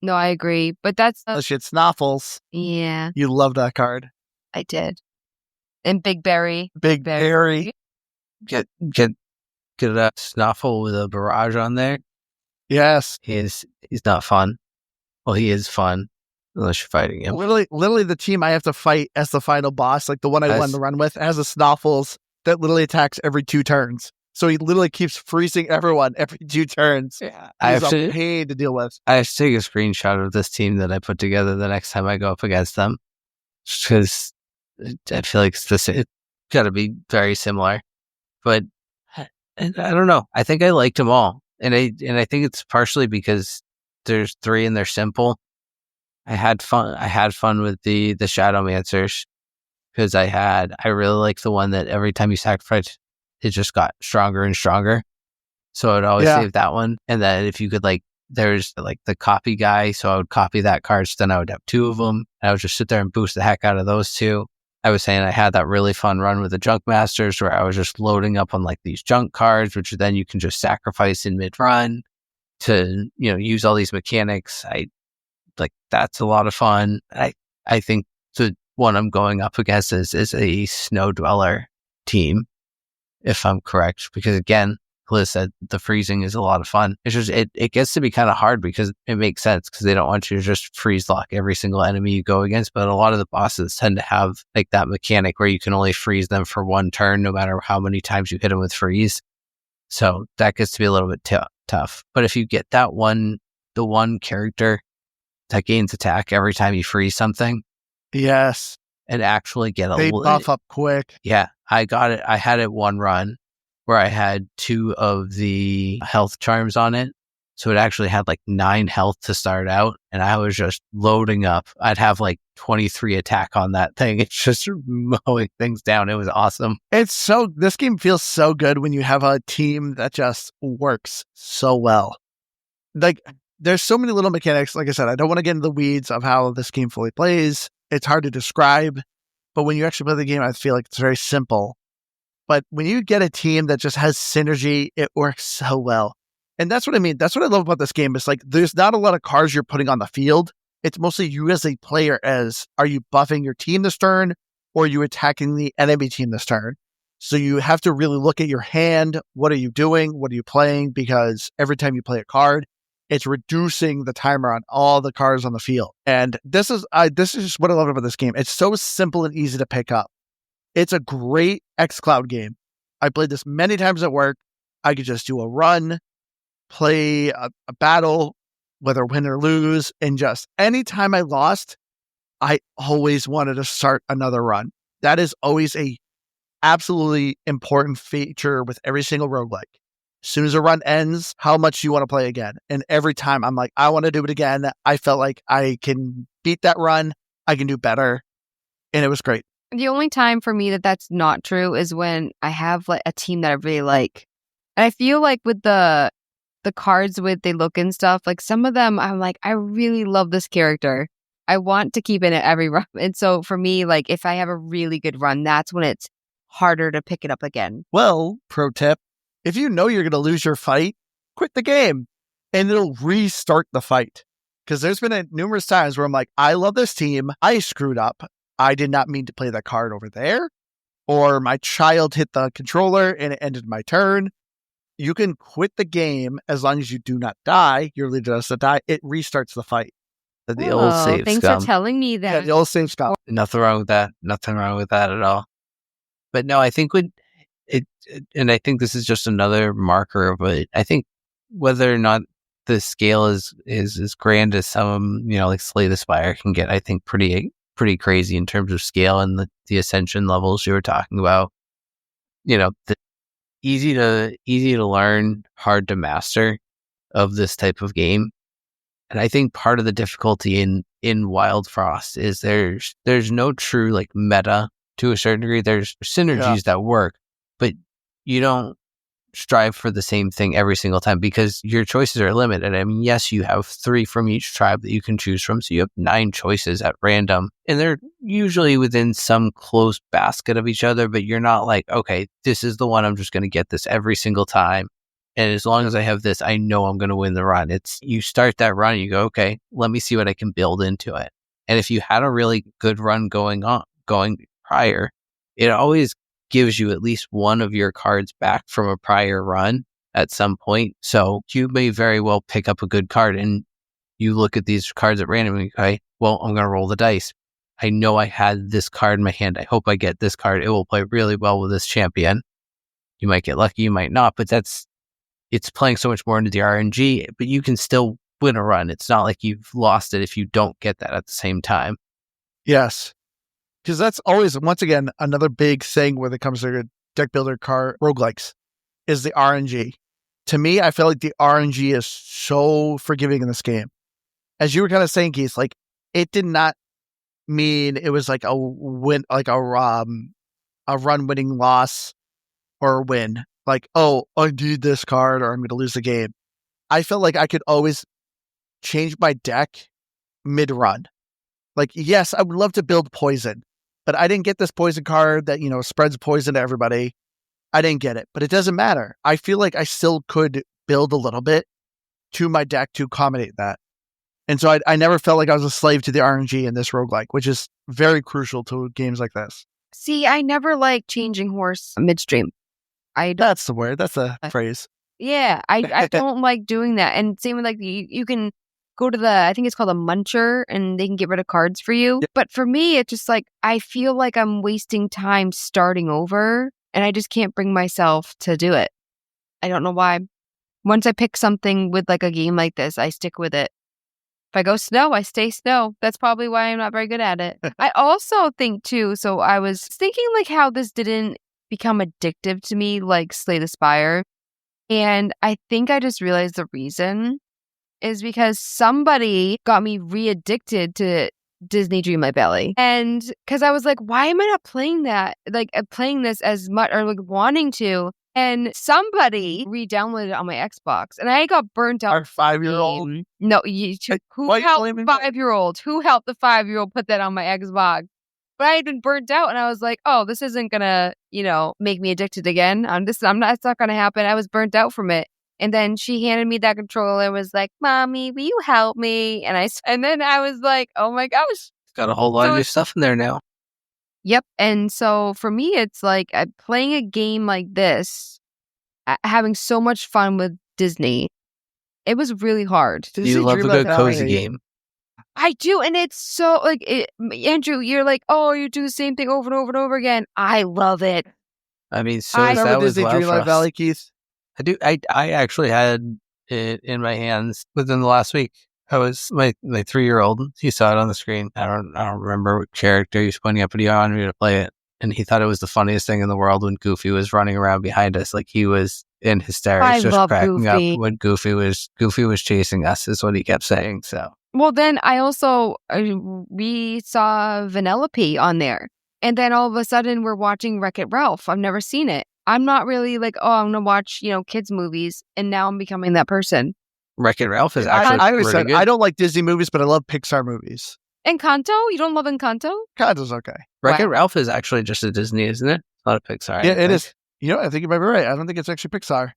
No, I agree. But that's Unless you had Snoffles. Yeah. You love that card. I did. And Big Berry. Big Berry. Get a Snuffle with a barrage on there. Yes. He's not fun. Well, he is fun unless you're fighting him. Literally the team I have to fight as the final boss, like the one I won the run with, has a Snoffles that literally attacks every 2 turns. So he literally keeps freezing everyone every 2 turns. Yeah. He's a pain to deal with. I have to take a screenshot of this team that I put together the next time I go up against them, because I feel like it's got to be very similar. But I don't know. I think I liked them all, and I think it's partially because there's 3 and they're simple. I had fun. I had fun with the Shadowmancers, because I really like the one that every time you sacrifice, it just got stronger and stronger. So I'd always save that one. And then if you could, like, there's like the copy guy, so I would copy that card, so then I would have 2 of them. And I would just sit there and boost the heck out of those 2. I was saying I had that really fun run with the Junk Masters where I was just loading up on like these junk cards, which then you can just sacrifice in mid-run to, use all these mechanics. That's a lot of fun. I think the one I'm going up against is a Snow Dweller team, if I'm correct, because again, Liz said the freezing is a lot of fun. It's just it gets to be kind of hard because it makes sense, because they don't want you to just freeze lock every single enemy you go against. But a lot of the bosses tend to have like that mechanic where you can only freeze them for 1 turn, no matter how many times you hit them with freeze. So that gets to be a little bit tough. But if you get the one character that gains attack every time you freeze something, yes, and actually get they buff up quick. Yeah, I got it. I had it one run where I had 2 of the health charms on it. So it actually had like 9 health to start out, and I was just loading up. I'd have like 23 attack on that thing. It's just mowing things down. It was awesome. This game feels so good when you have a team that just works so well. Like, there's so many little mechanics. Like I said, I don't want to get into the weeds of how this game fully plays. It's hard to describe, but when you actually play the game, I feel like it's very simple. But when you get a team that just has synergy, it works so well. And that's what I mean. That's what I love about this game. It's like, there's not a lot of cards you're putting on the field. It's mostly you as a player are you buffing your team this turn, or are you attacking the enemy team this turn? So you have to really look at your hand. What are you doing? What are you playing? Because every time you play a card, it's reducing the timer on all the cards on the field. And this is just what I love about this game. It's so simple and easy to pick up. It's a great xCloud game. I played this many times at work. I could just do a run, play a battle, whether win or lose, and just anytime I lost, I always wanted to start another run. That is always a absolutely important feature with every single roguelike. As soon as a run ends, how much do you want to play again? And every time I'm like, I want to do it again. I felt like I can beat that run. I can do better. And it was great. The only time for me that's not true is when I have like a team that I really like. And I feel like with the cards with they look and stuff, like some of them I'm like, I really love this character. I want to keep in it every run. And so for me, like if I have a really good run, that's when it's harder to pick it up again. Well, pro tip, if you know you're going to lose your fight, quit the game and it'll restart the fight. Because there's been numerous times where I'm like, I love this team. I screwed up. I did not mean to play that card over there. Or my child hit the controller and it ended my turn. You can quit the game as long as you do not die. You're leading us to die. It restarts the fight. The old save thanks scum. for telling me that. Yeah, the old save scum. Nothing wrong with that. Nothing wrong with that at all. But no, I think and I think this is just another marker of it. I think whether or not the scale is as grand as some, like Slay the Spire can get, I think pretty crazy in terms of scale and the ascension levels you were talking about. The easy to learn, hard to master of this type of game. And I think part of the difficulty in Wildfrost is there's no true like meta to a certain degree. There's synergies that work, but you don't strive for the same thing every single time because your choices are limited. I mean, yes, you have 3 from each tribe that you can choose from. So you have 9 choices at random and they're usually within some close basket of each other, but you're not like, okay, this is the one. I'm just going to get this every single time. And as long as I have this, I know I'm going to win the run. It's you start that run and you go, okay, let me see what I can build into it. And if you had a really good run going prior, it always gives you at least one of your cards back from a prior run at some point. So you may very well pick up a good card, and you look at these cards at random and you go, well, I'm going to roll the dice. I know I had this card in my hand. I hope I get this card. It will play really well with this champion. You might get lucky, you might not, but it's playing so much more into the RNG, but you can still win a run. It's not like you've lost it if you don't get that at the same time. Yes. Because that's always, once again, another big thing when it comes to deck builder card roguelikes is the RNG. To me, I feel like the RNG is so forgiving in this game. As you were kind of saying, Keith, like it did not mean it was like a win, like a run winning loss or a win. Like, oh, I need this card or I'm going to lose the game. I felt like I could always change my deck mid-run. Like, yes, I would love to build poison, but I didn't get this poison card that, spreads poison to everybody. I didn't get it, but it doesn't matter. I feel like I still could build a little bit to my deck to accommodate that. And so I never felt like I was a slave to the RNG in this roguelike, which is very crucial to games like this. See, I never like changing horse midstream. That's the word. That's the phrase. Yeah, I don't like doing that. And same with like you can go to I think it's called a muncher, and they can get rid of cards for you. Yep. But for me, it's just like I feel like I'm wasting time starting over, and I just can't bring myself to do it. I don't know why. Once I pick something with like a game like this, I stick with it. If I go snow, I stay snow. That's probably why I'm not very good at it. I also think too, so I was thinking like how this didn't become addictive to me like Slay the Spire. And I think I just realized the reason is because somebody got me re-addicted to Disney Dreamlight Valley. And because I was like, why am I not playing that? Like playing this as much or like wanting to. And somebody re-downloaded it on my Xbox, and I got burnt out. Our 5-year-old? No, who helped 5-year-old? Who helped the 5-year-old put that on my Xbox? But I had been burnt out, and I was like, "Oh, this isn't gonna, make me addicted again. It's not gonna happen." I was burnt out from it, and then she handed me that controller and was like, "Mommy, will you help me?" And then I was like, "Oh my gosh, got a whole lot of new stuff in there now." Yep. And so for me, it's like playing a game like this, having so much fun with Disney. It was really hard. You love a good cozy game. I do. And it's so like, Andrew, you're like, oh, you do the same thing over and over and over again. I love it. I mean, so is that with Disney Dreamlight Valley, Keith? I do. I actually had it in my hands within the last week. I was my 3-year-old. He saw it on the screen. I don't remember what character he was pointing at, but he wanted me to play it, and he thought it was the funniest thing in the world when Goofy was running around behind us, like he was in hysterics, just cracking Goofy up when Goofy was chasing us. Is what he kept saying. So well, then I also we saw Vanellope on there, and then all of a sudden we're watching Wreck-It Ralph. I've never seen it. I'm not really like, oh, I'm gonna watch kids movies, and now I'm becoming that person. Wreck-It Ralph is actually I always said good. I don't like Disney movies, but I love Pixar movies. Encanto? You don't love Encanto? Encanto's okay. Wreck-It Ralph is actually just a Disney, isn't it? It's not a Pixar. Yeah, it is. I think you might be right. I don't think it's actually Pixar.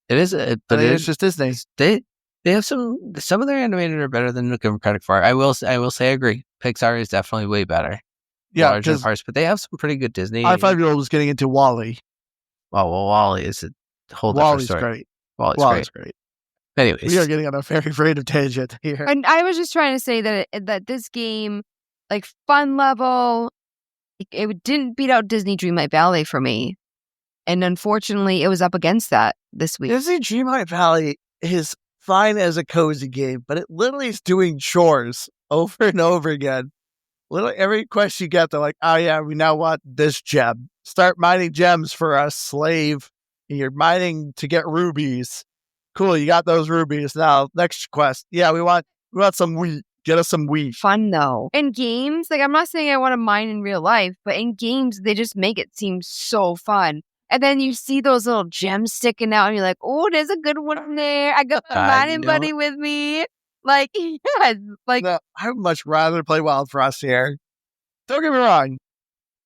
It is, but it's just Disney. They have some of their animated are better than give them credit for. I will say I agree. Pixar is definitely way better. Yeah, larger in parts, but they have some pretty good Disney. Our 5-year-old was getting into WALL-E. Well, WALL-E is a whole different story. Great. WALL-E's great. Anyways, we are getting on a very random tangent here. And I was just trying to say that this game, like fun level, it didn't beat out Disney Dreamlight Valley for me, and unfortunately, it was up against that this week. Disney Dreamlight Valley is fine as a cozy game, but it literally is doing chores over and over again. Literally every quest you get, they're like, "Oh yeah, we now want this gem. Start mining gems for us, slave. You're mining to get rubies." Cool, you got those rubies. Now, next quest. Yeah, we want some wheat. Get us some wheat. Fun though. In games, like I'm not saying I want to mine in real life, but in games, they just make it seem so fun. And then you see those little gems sticking out, and you're like, "Oh, there's a good one in there. I got my mining buddy with me." Like, yes, like no, I would much rather play Wildfrost here. Don't get me wrong.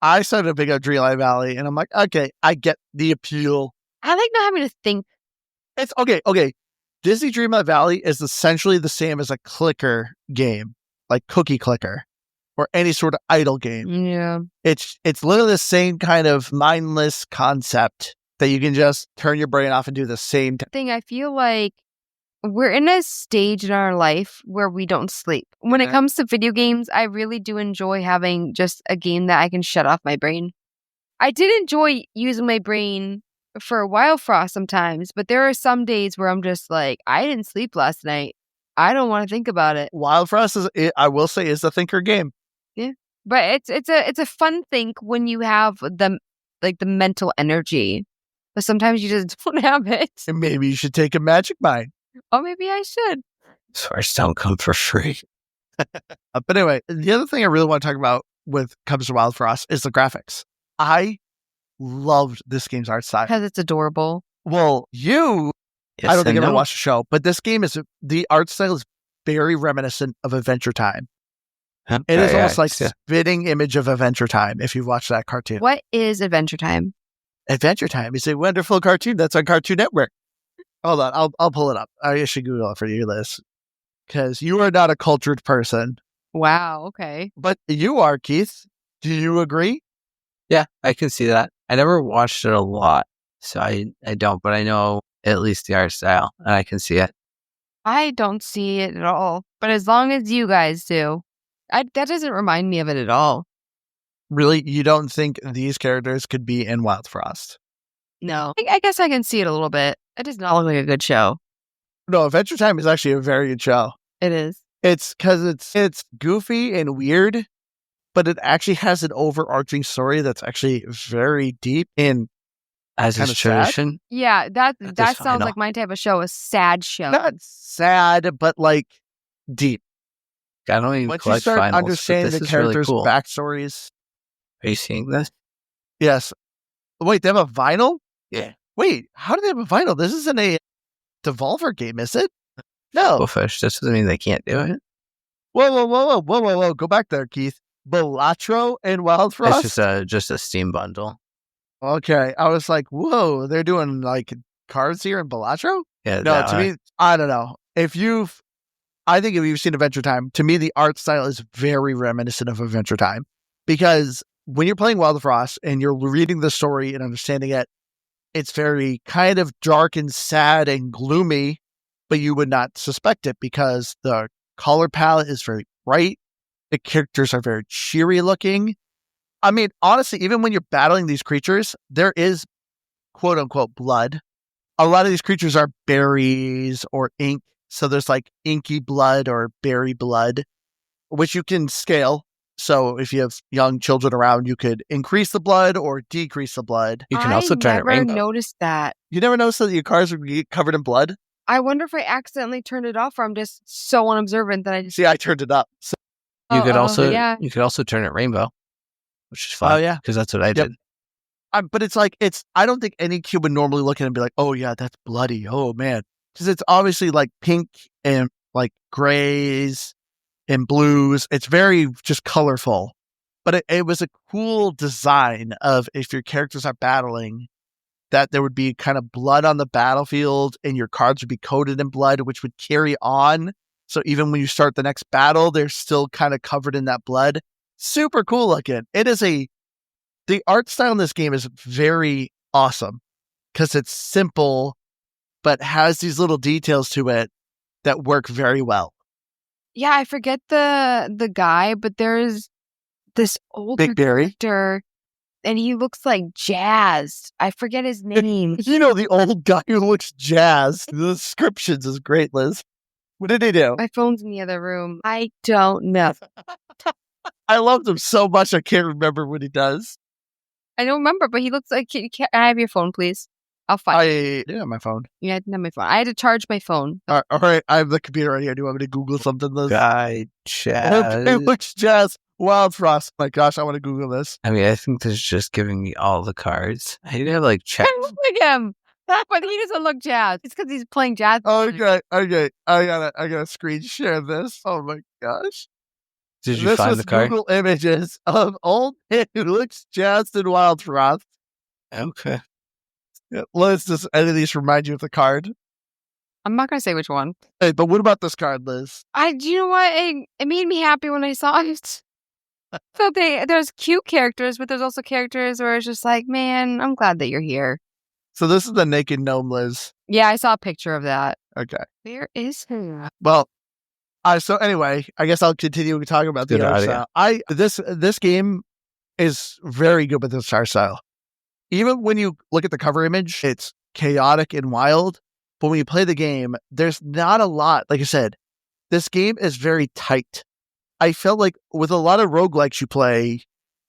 I started to pick up Dreamlight Valley, and I'm like, okay, I get the appeal. I like not having to think. It's okay. Disney Dreamlight Valley is essentially the same as a clicker game, like Cookie Clicker, or any sort of idle game. Yeah. It's literally the same kind of mindless concept that you can just turn your brain off and do the same thing. I feel like we're in a stage in our life where we don't sleep. When it comes to video games, I really do enjoy having just a game that I can shut off my brain. I did enjoy using my brain for Wildfrost sometimes, but there are some days where I'm just like, I didn't sleep last night. I don't want to think about it. Wildfrost I will say, is the thinker game. Yeah, but it's a fun think when you have the mental energy, but sometimes you just don't have it. And maybe you should take a magic mine. Oh, maybe I should. Swords don't come for free. But anyway, the other thing I really want to talk about with comes to Wildfrost is the graphics. I loved this game's art style. Because it's adorable. Well, I don't think I ever watched the show, but this game the art style is very reminiscent of Adventure Time. It is almost like spitting image of Adventure Time if you watch that cartoon. What is Adventure Time? Adventure Time is a wonderful cartoon that's on Cartoon Network. Hold on, I'll pull it up. I should Google it for you, Liz, because you are not a cultured person. Wow, okay. But you are, Keith. Do you agree? Yeah, I can see that. I never watched it a lot, so I don't, but I know at least the art style, and I can see it. I don't see it at all, but as long as you guys do, that doesn't remind me of it at all. Really? You don't think these characters could be in Wildfrost? No. I guess I can see it a little bit. It does not look like a good show. No, Adventure Time is actually a very good show. It is. It's because it's goofy and weird, but it actually has an overarching story that's actually very deep and as is tradition. Yeah, that sounds like my type of show, a sad show. Not sad, but like deep. I don't even once you start understanding the characters' really cool. Backstories. Are you seeing this? Yes. Wait, they have a vinyl? Yeah. Wait, how do they have a vinyl? This isn't a Devolver game, is it? No. Bullfish. That doesn't mean they can't do it. Whoa. Go back there, Keith. Balatro and Wildfrost? It's just a Steam bundle. Okay. I was like, whoa, they're doing like cards here in Balatro? Yeah. No, to me, I don't know. I think if you've seen Adventure Time, to me, the art style is very reminiscent of Adventure Time. Because when you're playing Wildfrost and you're reading the story and understanding it, it's very kind of dark and sad and gloomy, but you would not suspect it because the color palette is very bright. The characters are very cheery looking. I mean, honestly, even when you're battling these creatures, there is quote unquote blood. A lot of these creatures are berries or ink. So there's like inky blood or berry blood, which you can scale. So if you have young children around, you could increase the blood or decrease the blood. You can also turn it rainbow. I never noticed that. You never noticed that your cars would get covered in blood? I wonder if I accidentally turned it off or I'm just so unobservant that I just... See, I turned it up. So... You could also turn it rainbow, which is fun. Oh, yeah. Because that's what I did. But it's like, I don't think any kid would normally look at it and be like, oh, yeah, that's bloody. Oh, man. Because it's obviously like pink and like grays and blues. It's very just colorful. But it was a cool design of if your characters are battling, that there would be kind of blood on the battlefield and your cards would be coated in blood, which would carry on. So even when you start the next battle, they're still kind of covered in that blood. Super cool looking. The art style in this game is very awesome because it's simple, but has these little details to it that work very well. Yeah, I forget the guy, but there's this older character, and he looks like jazzed. I forget his name. You know, the old guy who looks jazzed. The descriptions is great, Liz. What did he do? My phone's in the other room. I don't know. I loved him so much, I can't remember what he does. I don't remember, but he looks like... I have your phone, please. I'll find it. I do have my phone. Yeah, I didn't have my phone. I had to charge my phone. All right, I have the computer right here. Do you want me to Google something, Liz? Guy Jazz. It looks jazz. Wildfrost. My gosh, I want to Google this. I mean, I think this is just giving me all the cards. I need to have like check. I look like him, but he doesn't look jazz. It's because he's playing jazz. Okay. I gotta screen share this. Oh my gosh. Did you find the card? Google images of old man who looks jazzed in Wildfrost. Okay. Yeah, Liz, does any of these remind you of the card? I'm not going to say which one. Hey, but what about this card, Liz? Do you know what? It made me happy when I saw it. So there's cute characters, but there's also characters where it's just like, man, I'm glad that you're here. So this is the naked gnome, Liz. Yeah, I saw a picture of that. Okay. Where is her? Well, so anyway, I guess I'll continue talking about the Good art idea. style. This game is very good with this art style. Even when you look at the cover image, it's chaotic and wild. But when you play the game, there's not a lot. Like I said, this game is very tight. I felt like with a lot of roguelikes you play,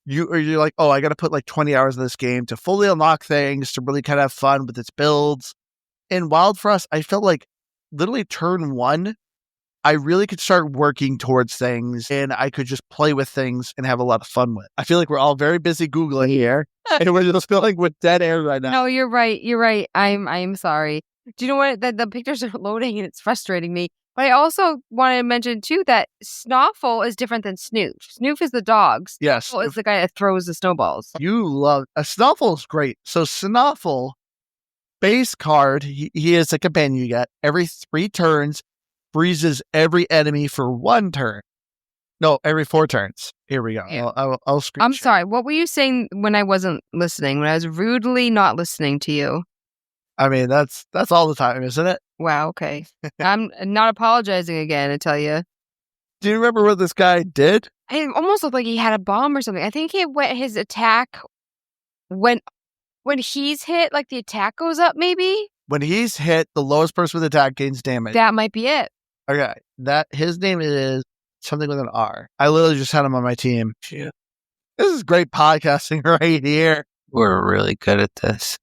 you're like, oh, I got to put like 20 hours in this game to fully unlock things, to really kind of have fun with its builds. In Wildfrost, I felt like literally turn 1, I really could start working towards things and I could just play with things and have a lot of fun with. I feel like we're all very busy Googling here and we're just filling with dead air right now. No, you're right. You're right. I'm sorry. Do you know what? The pictures are loading and it's frustrating me. But I also wanted to mention, too, that Snoffle is different than Snoof. Snoof is the dogs. Yes. Snoffle is the guy that throws the snowballs. You love... Snoffle is great. So Snoffle, base card, he is a companion you get. Every 3 turns, freezes every enemy for 1 turn. No, every 4 turns. Here we go. Yeah. I'll screen I'm share. sorry. What were you saying when I wasn't listening? When I was rudely not listening to you? I mean, that's all the time, isn't it? Wow, okay. I'm not apologizing again, I tell you. Do you remember what this guy did? It almost looked like he had a bomb or something. I think his attack, when he's hit, like the attack goes up maybe? When he's hit, the lowest person with attack gains damage. That might be it. Okay, his name is something with an R. I literally just had him on my team. Yeah. This is great podcasting right here. We're really good at this.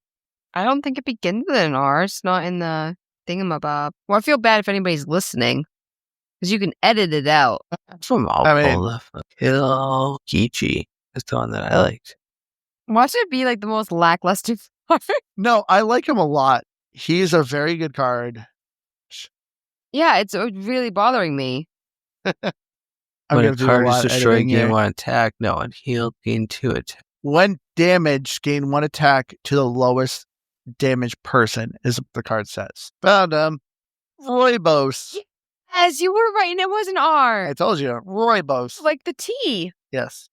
I don't think it begins with an R. It's not in the thingamabob. Well, I feel bad if anybody's listening, because you can edit it out. From all Hill Kichi is the one that I liked. Watch it be like the most lackluster part. No, I like him a lot. He's a very good card. Yeah, it's really bothering me. I'm When gonna a do card a is lot of destroyed, editing gain here. 1 attack. No, and healed, gain 2 attack. When damaged, gain 1 attack to the lowest damaged person, is what the card says. Found him. Roybos. As you were right, and it was an R. I told you, Roybos. Like the T. Yes.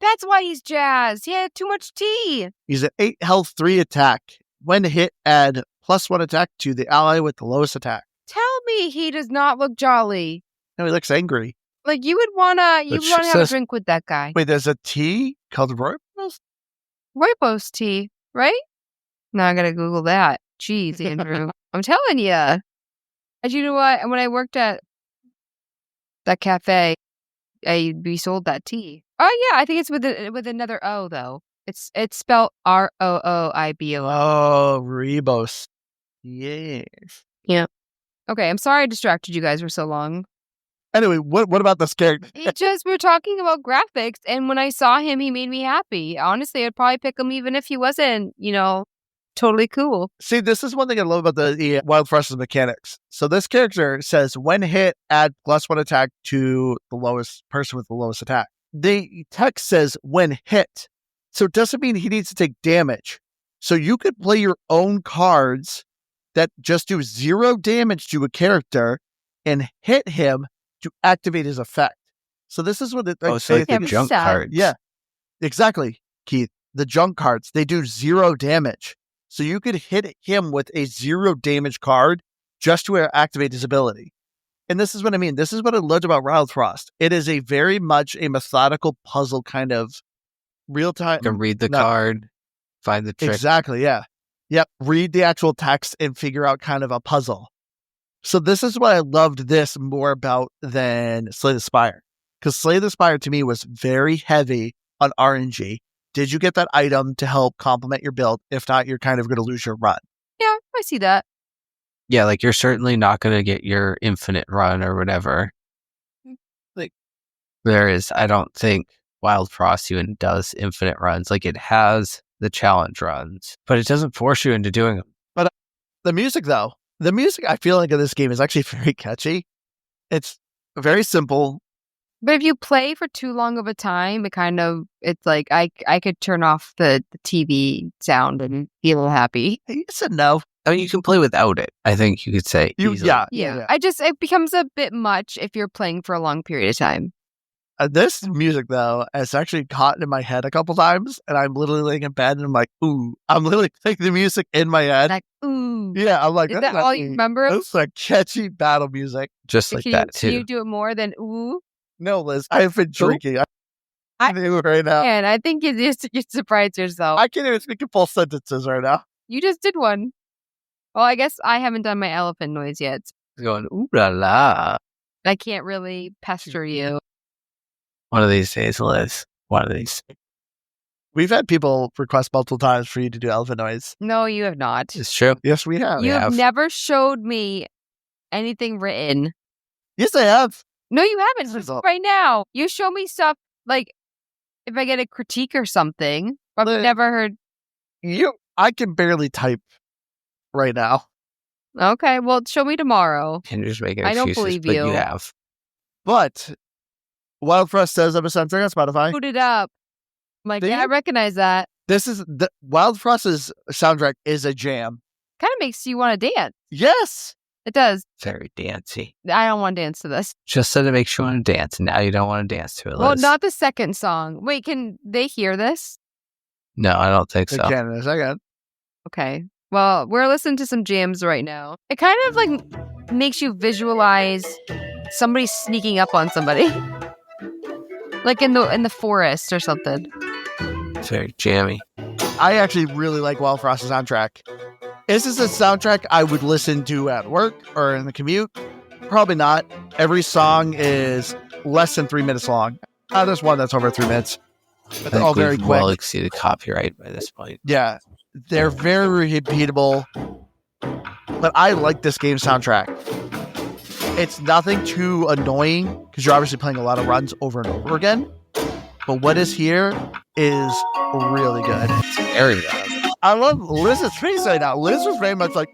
That's why he's jazzed. He had too much T. He's an 8 health, 3 attack. When hit, add +1 attack to the ally with the lowest attack. Tell me he does not look jolly. No, he looks angry. Like you would wanna have a drink with that guy. Wait, there's a tea called Roybos? Roybos tea, right? Now I gotta Google that. Jeez, Andrew. I'm telling you. And you know what? When I worked at that cafe, we sold that tea. Oh yeah, I think it's with another O though. It's spelled Rooibo. Oh, Roybos. Yes. Yeah. Okay, I'm sorry I distracted you guys for so long. Anyway, what about this character? We're talking about graphics, and when I saw him, he made me happy. Honestly, I'd probably pick him even if he wasn't, totally cool. See, this is one thing I love about the Wildfrost's mechanics. So this character says, when hit, add +1 attack to the lowest person with the lowest attack. The text says, when hit. So it doesn't mean he needs to take damage. So you could play your own cards that just do 0 damage to a character and hit him to activate his effect. So this is what So like the junk cards. Yeah, exactly, Keith. The junk cards, they do 0 damage. So you could hit him with a 0 damage card just to activate his ability. And this is what I mean. This is what I loved about Wildfrost. It is a very much a methodical puzzle kind of real-time. You can read the card, find the trick. Exactly, yeah. Yep, read the actual text and figure out kind of a puzzle. So this is what I loved this more about than Slay the Spire. Because Slay the Spire to me was very heavy on RNG. Did you get that item to help complement your build? If not, you're kind of going to lose your run. Yeah, I see that. Yeah, like you're certainly not going to get your infinite run or whatever. Like there is, I don't think Wildfrost even does infinite runs. Like it has the challenge runs, but it doesn't force you into doing them. But the music, though, I feel like in this game is actually very catchy. It's very simple. But if you play for too long of a time, it's like I could turn off the TV sound and feel happy. Yes and no. I mean, you can play without it, I think you could say. Easily. Yeah. It becomes a bit much if you're playing for a long period of time. This music, though, has actually caught in my head a couple times, and I'm literally laying in bed, and I'm like, ooh. I'm literally playing the music in my head. Like, ooh. Yeah, I'm like, Is that all you remember? That's like catchy battle music. Just like that, too. Can you do it more than ooh? No, Liz, I have been drinking. I do right now. And I think you surprised yourself. I can't even speak in full sentences right now. You just did one. Well, I guess I haven't done my elephant noise yet. Going, ooh la la. I can't really pester you. One of these days, Liz. One of these. We've had people request multiple times for you to do elephant noise. No, you have not. It's true. Yes, we have. You've never showed me anything written. Yes, I have. No, you haven't. Right now, you show me stuff like if I get a critique or something. But I've never heard. I can barely type right now. Okay, well, show me tomorrow. Can you just make it? I don't believe you. You have. But Wildfrost says I'm a soundtrack on Spotify. Put it up. I'm like, yeah, I recognize that. This is the Wildfrost's soundtrack is a jam. Kind of makes you want to dance. Yes, it does. Very dancey. I don't want to dance to this. Just said it makes you want to dance, and now you don't want to dance to it. Liz. Well, not the second song. Wait, can they hear this? No, I don't think so. They can in a second. Okay. Well, we're listening to some jams right now. It kind of like makes you visualize somebody sneaking up on somebody, like in the forest or something. It's very jammy. I actually really like Wildfrost's soundtrack. Is this a soundtrack I would listen to at work or in the commute? Probably not. Every song is less than 3 minutes long. There's one that's over 3 minutes. But they're all very quick. Well exceeded copyright by this point. Yeah. They're very repeatable. But I like this game's soundtrack. It's nothing too annoying because you're obviously playing a lot of runs over and over again. But what is here is really good. It's very good. I love Liz's face right now. Liz was very much like,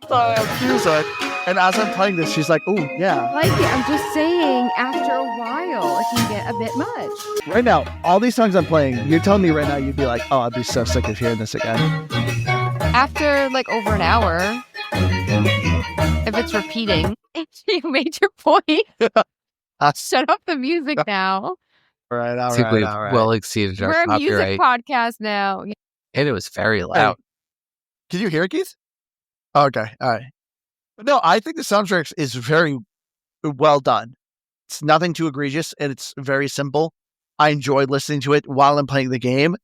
music. And as I'm playing this, she's like, oh, yeah. I like it. I'm just saying, after a while, it can get a bit much. Right now, all these songs I'm playing, you're telling me right now you'd be like, oh, I'd be so sick of hearing this again. After, like, over an hour, if it's repeating, you made your point. Shut off the music now. All right. Well exceeded our copyright. We're a music podcast now. And it was very loud. Hey, can you hear it, Keith? Okay. All right. But no, I think the soundtrack is very well done. It's nothing too egregious, and it's very simple. I enjoy listening to it while I'm playing the game.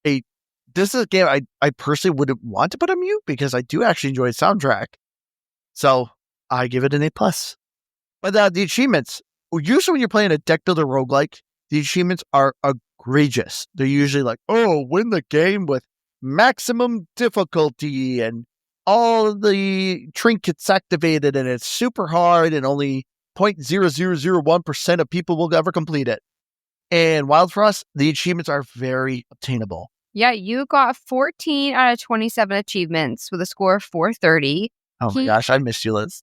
This is a game I personally wouldn't want to put on mute because I do actually enjoy the soundtrack. So I give it an A+. But the achievements, usually when you're playing a deck builder roguelike, the achievements are egregious. They're usually like, oh, win the game with maximum difficulty and all the trinkets activated and it's super hard and only 0.0001% of people will ever complete it. And Wildfrost, the achievements are very obtainable. Yeah, you got 14 out of 27 achievements with a score of 430. Oh my gosh, I missed you, Liz.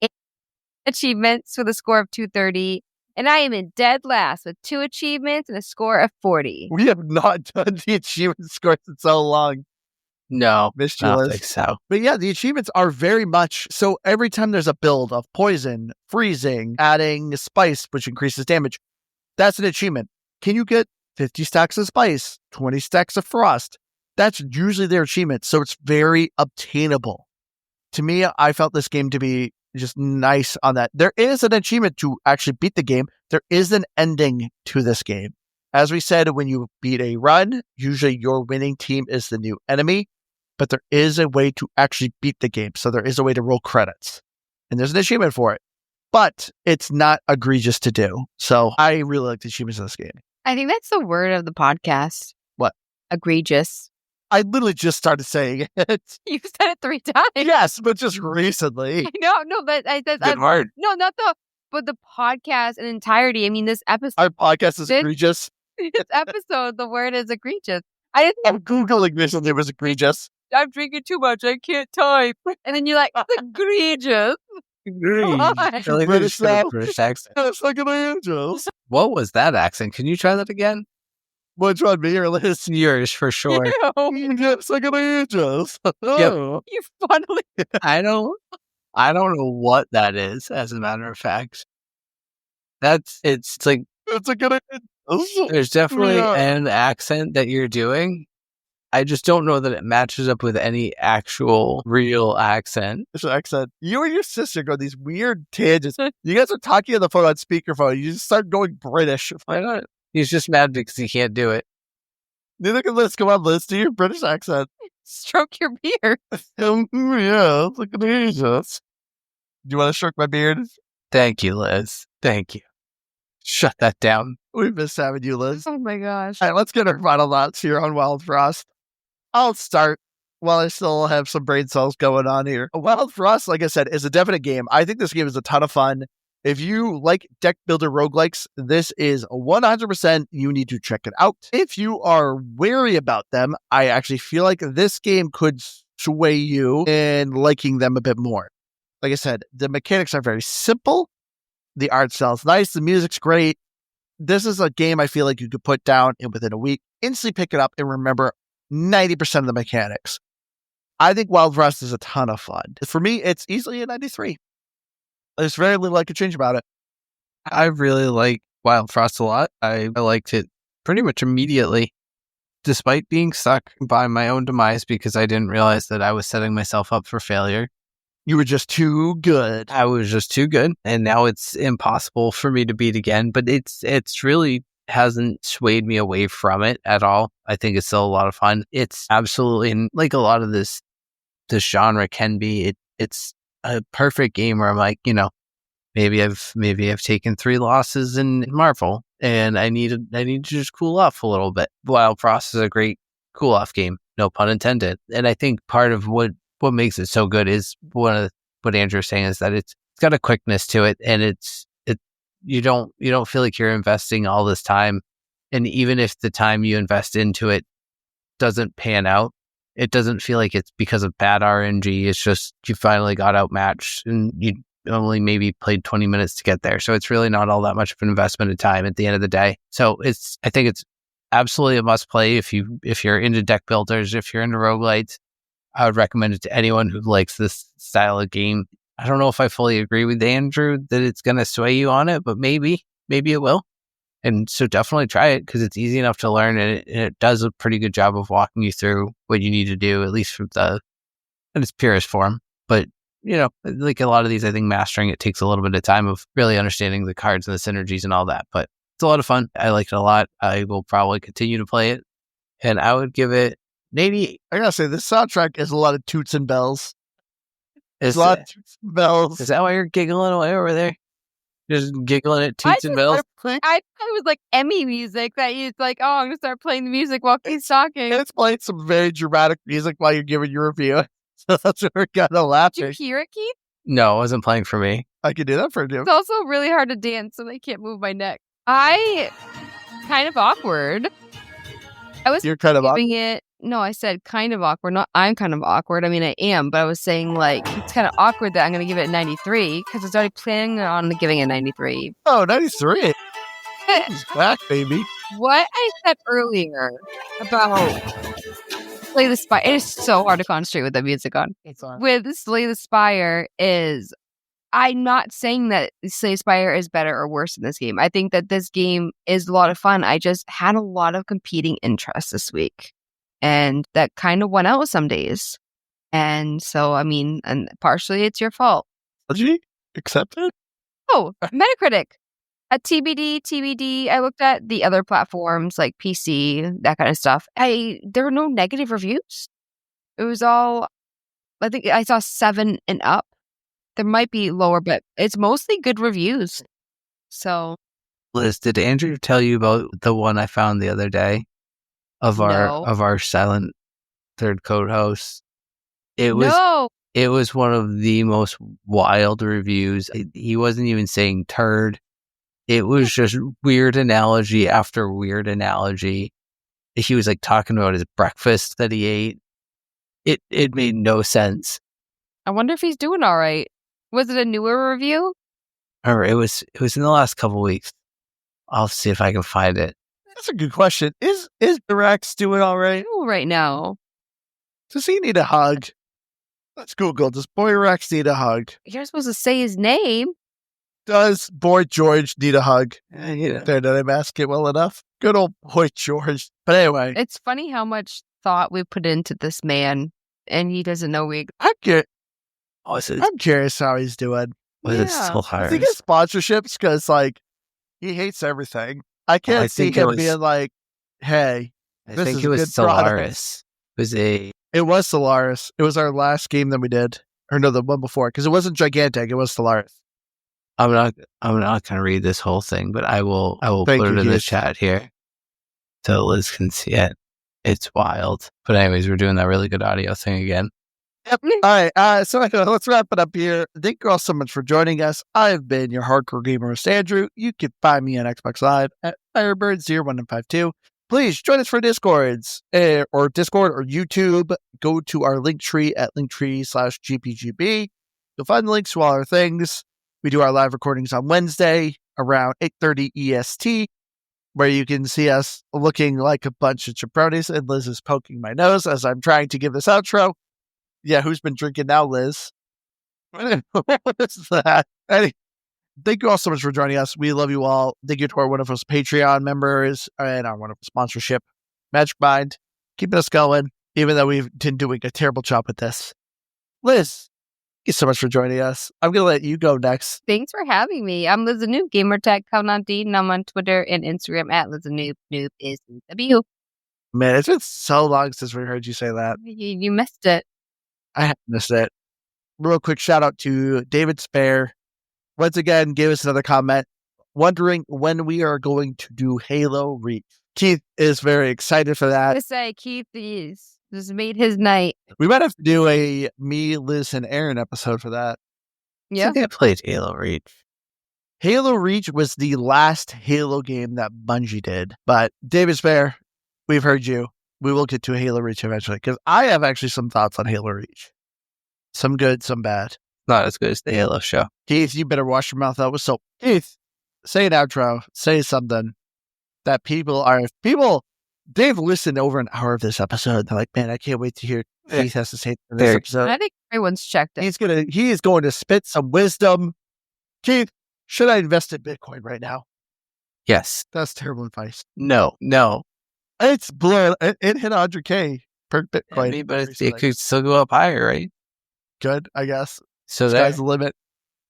Achievements with a score of 230. And I am in dead last with 2 achievements and a score of 40. We have not done the achievement scores in so long. No, missed you, I don't Liz. think so. But yeah, the achievements are very much so every time there's a build of poison, freezing, adding spice, which increases damage, that's an achievement. Can you get 50 stacks of spice, 20 stacks of frost? That's usually their achievement. So it's very obtainable. To me, I felt this game to be just nice on that. There is an achievement to actually beat the game. There is an ending to this game. As we said, when you beat a run, usually your winning team is the new enemy, but there is a way to actually beat the game. So there is a way to roll credits and there's an achievement for it, but it's not egregious to do. So I really like the achievements in this game. I think that's the word of the podcast. What? Egregious. I literally just started saying it. You said it 3 times. Yes, but just recently. No, but Good word. No, not but the podcast in entirety. I mean, this episode. Our podcast is egregious. This episode, the word is egregious. I'm Googling this and it was egregious. I'm drinking too much. I can't type. And then you're like, it's egregious. British accent. It's like an angel. What was that accent? Can you try that again? Which one, me or Liz? Yours, for sure. It's like an angel. Yep. You finally. I don't know what that is, as a matter of fact. It's like It's a good. There's definitely Yeah. an accent that you're doing. I just don't know that it matches up with any actual real accent. It's an accent. You and your sister go these weird tangents. You guys are talking on the phone on speakerphone. You just start going British. Why not? He's just mad because he can't do it. Neither can Liz. Come on, Liz, do your British accent. Stroke your beard. Yeah, look at Jesus. Do you want to stroke my beard? Thank you, Liz. Thank you. Shut that down. We miss having you, Liz. Oh my gosh. All right, let's get our final thoughts here on Wildfrost. I'll start while I still have some brain cells going on here. Wildfrost, like I said, is a definite game. I think this game is a ton of fun. If you like deck builder roguelikes, this is 100% you need to check it out. If you are wary about them, I actually feel like this game could sway you in liking them a bit more. Like I said, the mechanics are very simple. The art style's nice. The music's great. This is a game I feel like you could put down and within a week, instantly pick it up and remember 90% of the mechanics. I think Wildfrost is a ton of fun. For me, it's easily a 93. There's very little I could change about it. I really like Wildfrost a lot. I liked it pretty much immediately, despite being stuck by my own demise because I didn't realize that I was setting myself up for failure. You were just too good. I was just too good, and now it's impossible for me to beat again. But it's really hasn't swayed me away from it at all. I think it's still a lot of fun. It's absolutely like a lot of this genre can be. It's a perfect game where I'm like, maybe I've taken 3 losses in Marvel, and I need to just cool off a little bit. Wildfrost is a great cool off game, no pun intended. And I think part of what makes it so good is one of what Andrew's saying is that it's got a quickness to it, and you don't feel like you're investing all this time, and even if the time you invest into it doesn't pan out, it doesn't feel like it's because of bad RNG. It's just you finally got outmatched and you only maybe played 20 minutes to get there. So it's really not all that much of an investment of time at the end of the day. So I think it's absolutely a must play if you're into deck builders, if you're into roguelites. I would recommend it to anyone who likes this style of game. I don't know if I fully agree with Andrew that it's going to sway you on it, but maybe it will. And so definitely try it because it's easy enough to learn, and it does a pretty good job of walking you through what you need to do, at least from in its purest form. But, like a lot of these, I think mastering it takes a little bit of time of really understanding the cards and the synergies and all that. But it's a lot of fun. I like it a lot. I will probably continue to play it. And I would give it an 88. I gotta say, this soundtrack is a lot of toots and bells. Is a lot of toots and bells. that why you're giggling away over there? Just giggling at toots and bells? I thought it was like Emmy music that he's like, oh, I'm going to start playing the music while he's talking. And it's playing some very dramatic music while you're giving your review. So that's what we're kind of laughing. Did you hear it, Keith? No, it wasn't playing for me. I could do that for you. It's also really hard to dance, so I can't move my neck. Kind of awkward. You're kind of giving it. No, I said kind of awkward. Not I'm kind of awkward. I mean, I am, but I was saying like it's kind of awkward that I'm going to give it a 93 because I was already planning on giving it a 93. Oh, 93. He's back, baby. What I said earlier about Slay the Spire, it is so hard to concentrate with the music on. With Slay the Spire is, I'm not saying that Slay the Spire is better or worse in this game. I think that this game is a lot of fun. I just had a lot of competing interests this week. And that kind of went out some days. And so, I mean, and partially it's your fault. Did you accept it? Oh, Metacritic. At TBD, I looked at the other platforms like PC, that kind of stuff. There were no negative reviews. It was all, I think I saw 7 and up. There might be lower, but it's mostly good reviews. So. Liz, did Andrew tell you about the one I found the other day? Of our silent third code host. It was one of the most wild reviews. He wasn't even saying turd. It was just weird analogy after weird analogy. He was like talking about his breakfast that he ate. It made no sense. I wonder if he's doing all right. Was it a newer review? Or it was in the last couple weeks. I'll see if I can find it. That's a good question. Is Rex doing all right? Right now. Does he need a hug? Let's Google. Does Boy Rex need a hug? You're supposed to say his name. Does Boy George need a hug? Yeah. Did I mask it well enough? Good old Boy George. But anyway, It's funny how much thought we put into this man, and he doesn't know we. I'm Oh, curious how he's doing. was it Yeah. so Does hard? he get sponsorships? Because like he hates everything. I can't see think it him was- being like, "Hey, I this think is it was good product." Solaris. It was a It was Solaris. It was our last game that we did, or no, the one before, because it wasn't gigantic. It was Solaris. I'm not gonna read this whole thing, but I will Thank put you, it in the Keith. chat here so Liz can see it. It's wild. But anyways, we're doing that really good audio thing again. Yep. All right. So let's wrap it up here. Thank you all so much for joining us. I've been your hardcore gamer host, Andrew. You can find me on Xbox Live at Firebird01152. Please join us for Discords or Discord or YouTube. Go to our link tree at linktree/GPGB. You'll find the links to all our things. We do our live recordings on Wednesday around 8:30 EST, where you can see us looking like a bunch of jabronis, and Liz is poking my nose as I'm trying to give this outro. Yeah, who's been drinking now, Liz? What is that? Anyway, thank you all so much for joining us. We love you all. Thank you to our wonderful Patreon members and our wonderful sponsorship, Magic Mind, keeping us going, even though we've been doing a terrible job with this. Liz, thank you so much for joining us. I'm going to let you go next. Thanks for having me. I'm Liz Noob, gamertag Covenant D, and I'm on Twitter and Instagram at Liz Noob. Noob is W. Man, it's been so long since we heard you say that. You missed it. I have missed it. Real quick shout out to David Spare. Once again, gave us another comment, wondering when we are going to do Halo Reach. Keith is very excited for that. To say Keith is just made his night. We might have to do a me, Liz, and Aaron episode for that. I Yeah. think I played Halo Reach. Halo Reach was the last Halo game that Bungie did. But David Spare, we've heard you. We will get to Halo Reach eventually, because I have actually some thoughts on Halo Reach. Some good, some bad. Not as good as the Halo show. Keith, you better wash your mouth out with soap. Keith, say an outro. Say something that they've listened over an hour of this episode. They're like, man, I can't wait to hear Yeah. Keith has to say in this episode. I think everyone's checked it. He is going to spit some wisdom. Keith, should I invest in Bitcoin right now? Yes. That's terrible advice. No. It's blown. It hit 100K per Bitcoin. I mean, but it recently. could still go up higher, right? Good, I guess. So that Sky's the limit.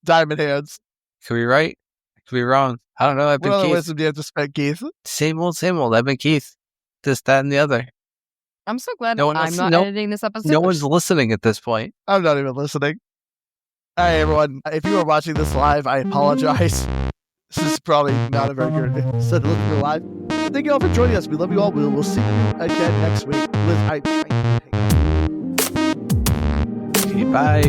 Diamond hands. could be right. Could be wrong. I don't know. I've What been other Keith. wisdom do you have to spend, Keith? Same old. I've been Keith. This, that, and the other. I'm so glad No one I'm else- not no- editing this episode. No one's listening at this point. I'm not even listening. Hey, everyone. If you are watching this live, I apologize. This is probably not a very good episode to listen to live. Thank you all for joining us. We love you all. We'll see you again next week. Liz, Okay, bye.